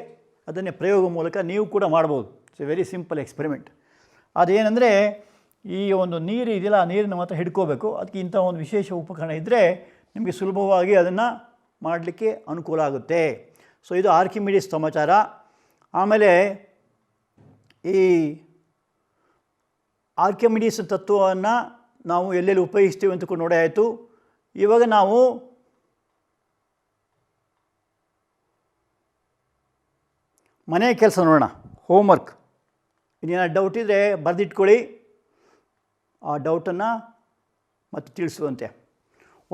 ಅದನ್ನೇ ಪ್ರಯೋಗ ಮೂಲಕ ನೀವು ಕೂಡ ಮಾಡ್ಬೋದು. It's A very simple experiment. ಅದೇನೆಂದರೆ ಈ ಒಂದು ನೀರು ಇದೆಯಲ್ಲ, ಆ ನೀರನ್ನು ಮಾತ್ರ ಹಿಡ್ಕೋಬೇಕು. ಅದಕ್ಕೆ ಇಂಥ ಒಂದು ವಿಶೇಷ ಉಪಕರಣ ಇದ್ದರೆ ನಿಮಗೆ ಸುಲಭವಾಗಿ ಅದನ್ನು ಮಾಡಲಿಕ್ಕೆ ಅನುಕೂಲ ಆಗುತ್ತೆ. ಸೊ ಇದು ಆರ್ಕಿಮಿಡೀಸ್ ಸಮಾಚಾರ. ಆಮೇಲೆ ಈ ಆರ್ಕಿಮಿಡೀಸ್ ತತ್ವವನ್ನು ನಾವು ಎಲ್ಲೆಲ್ಲಿ ಉಪಯೋಗಿಸ್ತೀವಿ ಅಂತ ಕೂಡ ನೋಡೇ ಆಯಿತು. ಇವಾಗ ನಾವು ಮನೆ ಕೆಲಸ ನೋಡೋಣ, ಹೋಮ್ವರ್ಕ್. ಇನ್ನೇನಾದ್ರು ಡೌಟ್ ಇದ್ದರೆ ಬರೆದಿಟ್ಕೊಳ್ಳಿ, ಆ ಡೌಟನ್ನು ಮತ್ತೆ ತಿಳಿಸುವಂತೆ.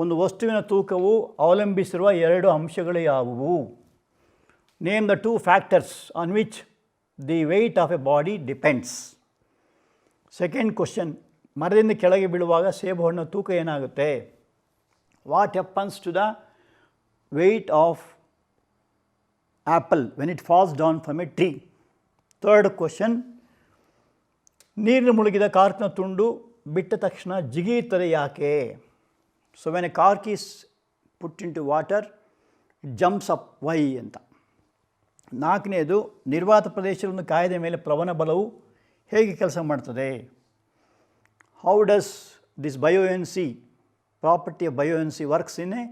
ಒಂದು ವಸ್ತುವಿನ ತೂಕವು ಅವಲಂಬಿಸಿರುವ 2 ಅಂಶಗಳು ಯಾವುವು? Name the 2 factors on which the weight of a body depends. Second question, ಮರದಿಂದ ಕೆಳಗೆ ಬೀಳುವಾಗ ಸೇಬು ಹಣ್ಣು ತೂಕ ಏನಾಗುತ್ತೆ? What happens to the weight of apple when it falls down from a tree? Third question, ನೀರಿನ ಮುಳುಗಿದ ಕಾರ್ಕ್ನ ತುಂಡು ಬಿಟ್ಟ ತಕ್ಷಣ ಜಿಗಿಯುತ್ತದೆ ಯಾಕೆ? So when a cork is put into water it jumps up, why ಅಂತ. ನಾಲ್ಕನೇದು, ನಿರ್ವಾತ ಪ್ರದೇಶವನ್ನು ಕಾಯದ ಮೇಲೆ ಪ್ರವಣ ಬಲವು ಹೇಗೆ ಕೆಲಸ ಮಾಡ್ತದೆ? How does this buoyancy, property of buoyancy works in a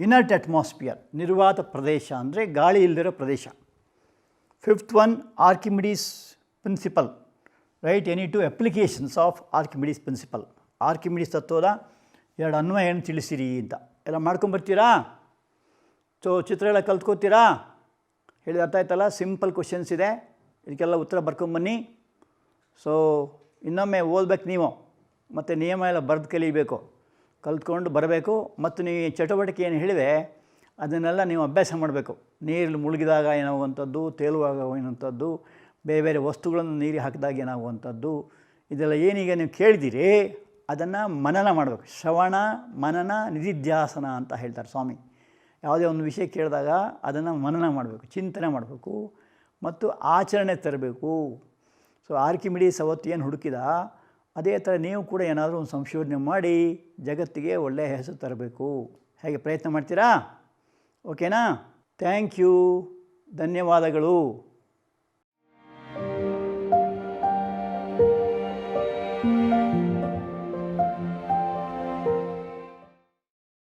inert atmosphere? ನಿರ್ವಾತ ಪ್ರದೇಶ ಅಂದರೆ ಗಾಳಿ ಇಲ್ಲದಿರೋ ಪ್ರದೇಶ. Fifth one, Archimedes principle. Write any 2 applications of Archimedes principle. Archimedes ತತ್ವದ 2 ಅನ್ವಯವನ್ನು ತಿಳಿಸಿರಿ ಅಂತ. ಎಲ್ಲ ಮಾಡ್ಕೊಂಬರ್ತೀರಾ? ಸೊ ಚಿತ್ರ ಎಲ್ಲ ಕಲ್ತ್ಕೋತೀರಾ? ಹೇಳಿದ ಅರ್ಥ ಆಯ್ತಲ್ಲ? ಸಿಂಪಲ್ ಕ್ವಶನ್ಸ್ ಇದೆ, ಇದಕ್ಕೆಲ್ಲ ಉತ್ತರ ಬರ್ಕೊಂಬನ್ನಿ. ಸೊ ಇನ್ನೊಮ್ಮೆ ಓದ್ಬೇಕು ನೀವು, ಮತ್ತು ನಿಯಮ ಎಲ್ಲ ಬರೆದು ಕಲಿಬೇಕು, ಕಲ್ತ್ಕೊಂಡು ಬರಬೇಕು. ಮತ್ತು ನೀವು ಚಟುವಟಿಕೆ ಏನು ಹೇಳಿದೆ ಅದನ್ನೆಲ್ಲ ನೀವು ಅಭ್ಯಾಸ ಮಾಡಬೇಕು. ನೀರಲ್ಲಿ ಮುಳುಗಿದಾಗ ಏನಾಗುವಂಥದ್ದು, ತೇಲುವಾಗ ಏನುವಂಥದ್ದು, ಬೇರೆ ಬೇರೆ ವಸ್ತುಗಳನ್ನು ನೀರಿಗೆ ಹಾಕಿದಾಗ ಏನಾಗುವಂಥದ್ದು, ಇದೆಲ್ಲ ಏನೀಗ ನೀವು ಕೇಳಿದ್ದೀರಿ ಅದನ್ನು ಮನನ ಮಾಡಬೇಕು. ಶ್ರವಣ ಮನನ ನಿಧಿಧ್ಯಾಸನ ಅಂತ ಹೇಳ್ತಾರೆ ಸ್ವಾಮಿ. ಯಾವುದೇ ಒಂದು ವಿಷಯ ಕೇಳಿದಾಗ ಅದನ್ನು ಮನನ ಮಾಡಬೇಕು, ಚಿಂತನೆ ಮಾಡಬೇಕು ಮತ್ತು ಆಚರಣೆ ತರಬೇಕು. ಸೊ ಆರ್ಕಿಮಿಡೀಸ್ ಅವತ್ತು ಏನು ಹುಡುಕಿದ ಅದೇ ಥರ ನೀವು ಕೂಡ ಏನಾದರೂ ಒಂದು ಸಂಶೋಧನೆ ಮಾಡಿ ಜಗತ್ತಿಗೆ ಒಳ್ಳೆಯ ಹೆಸರು ತರಬೇಕು. ಹೇಗೆ ಪ್ರಯತ್ನ ಮಾಡ್ತೀರಾ? ಓಕೆನಾ? ಥ್ಯಾಂಕ್ ಯು, ಧನ್ಯವಾದಗಳು.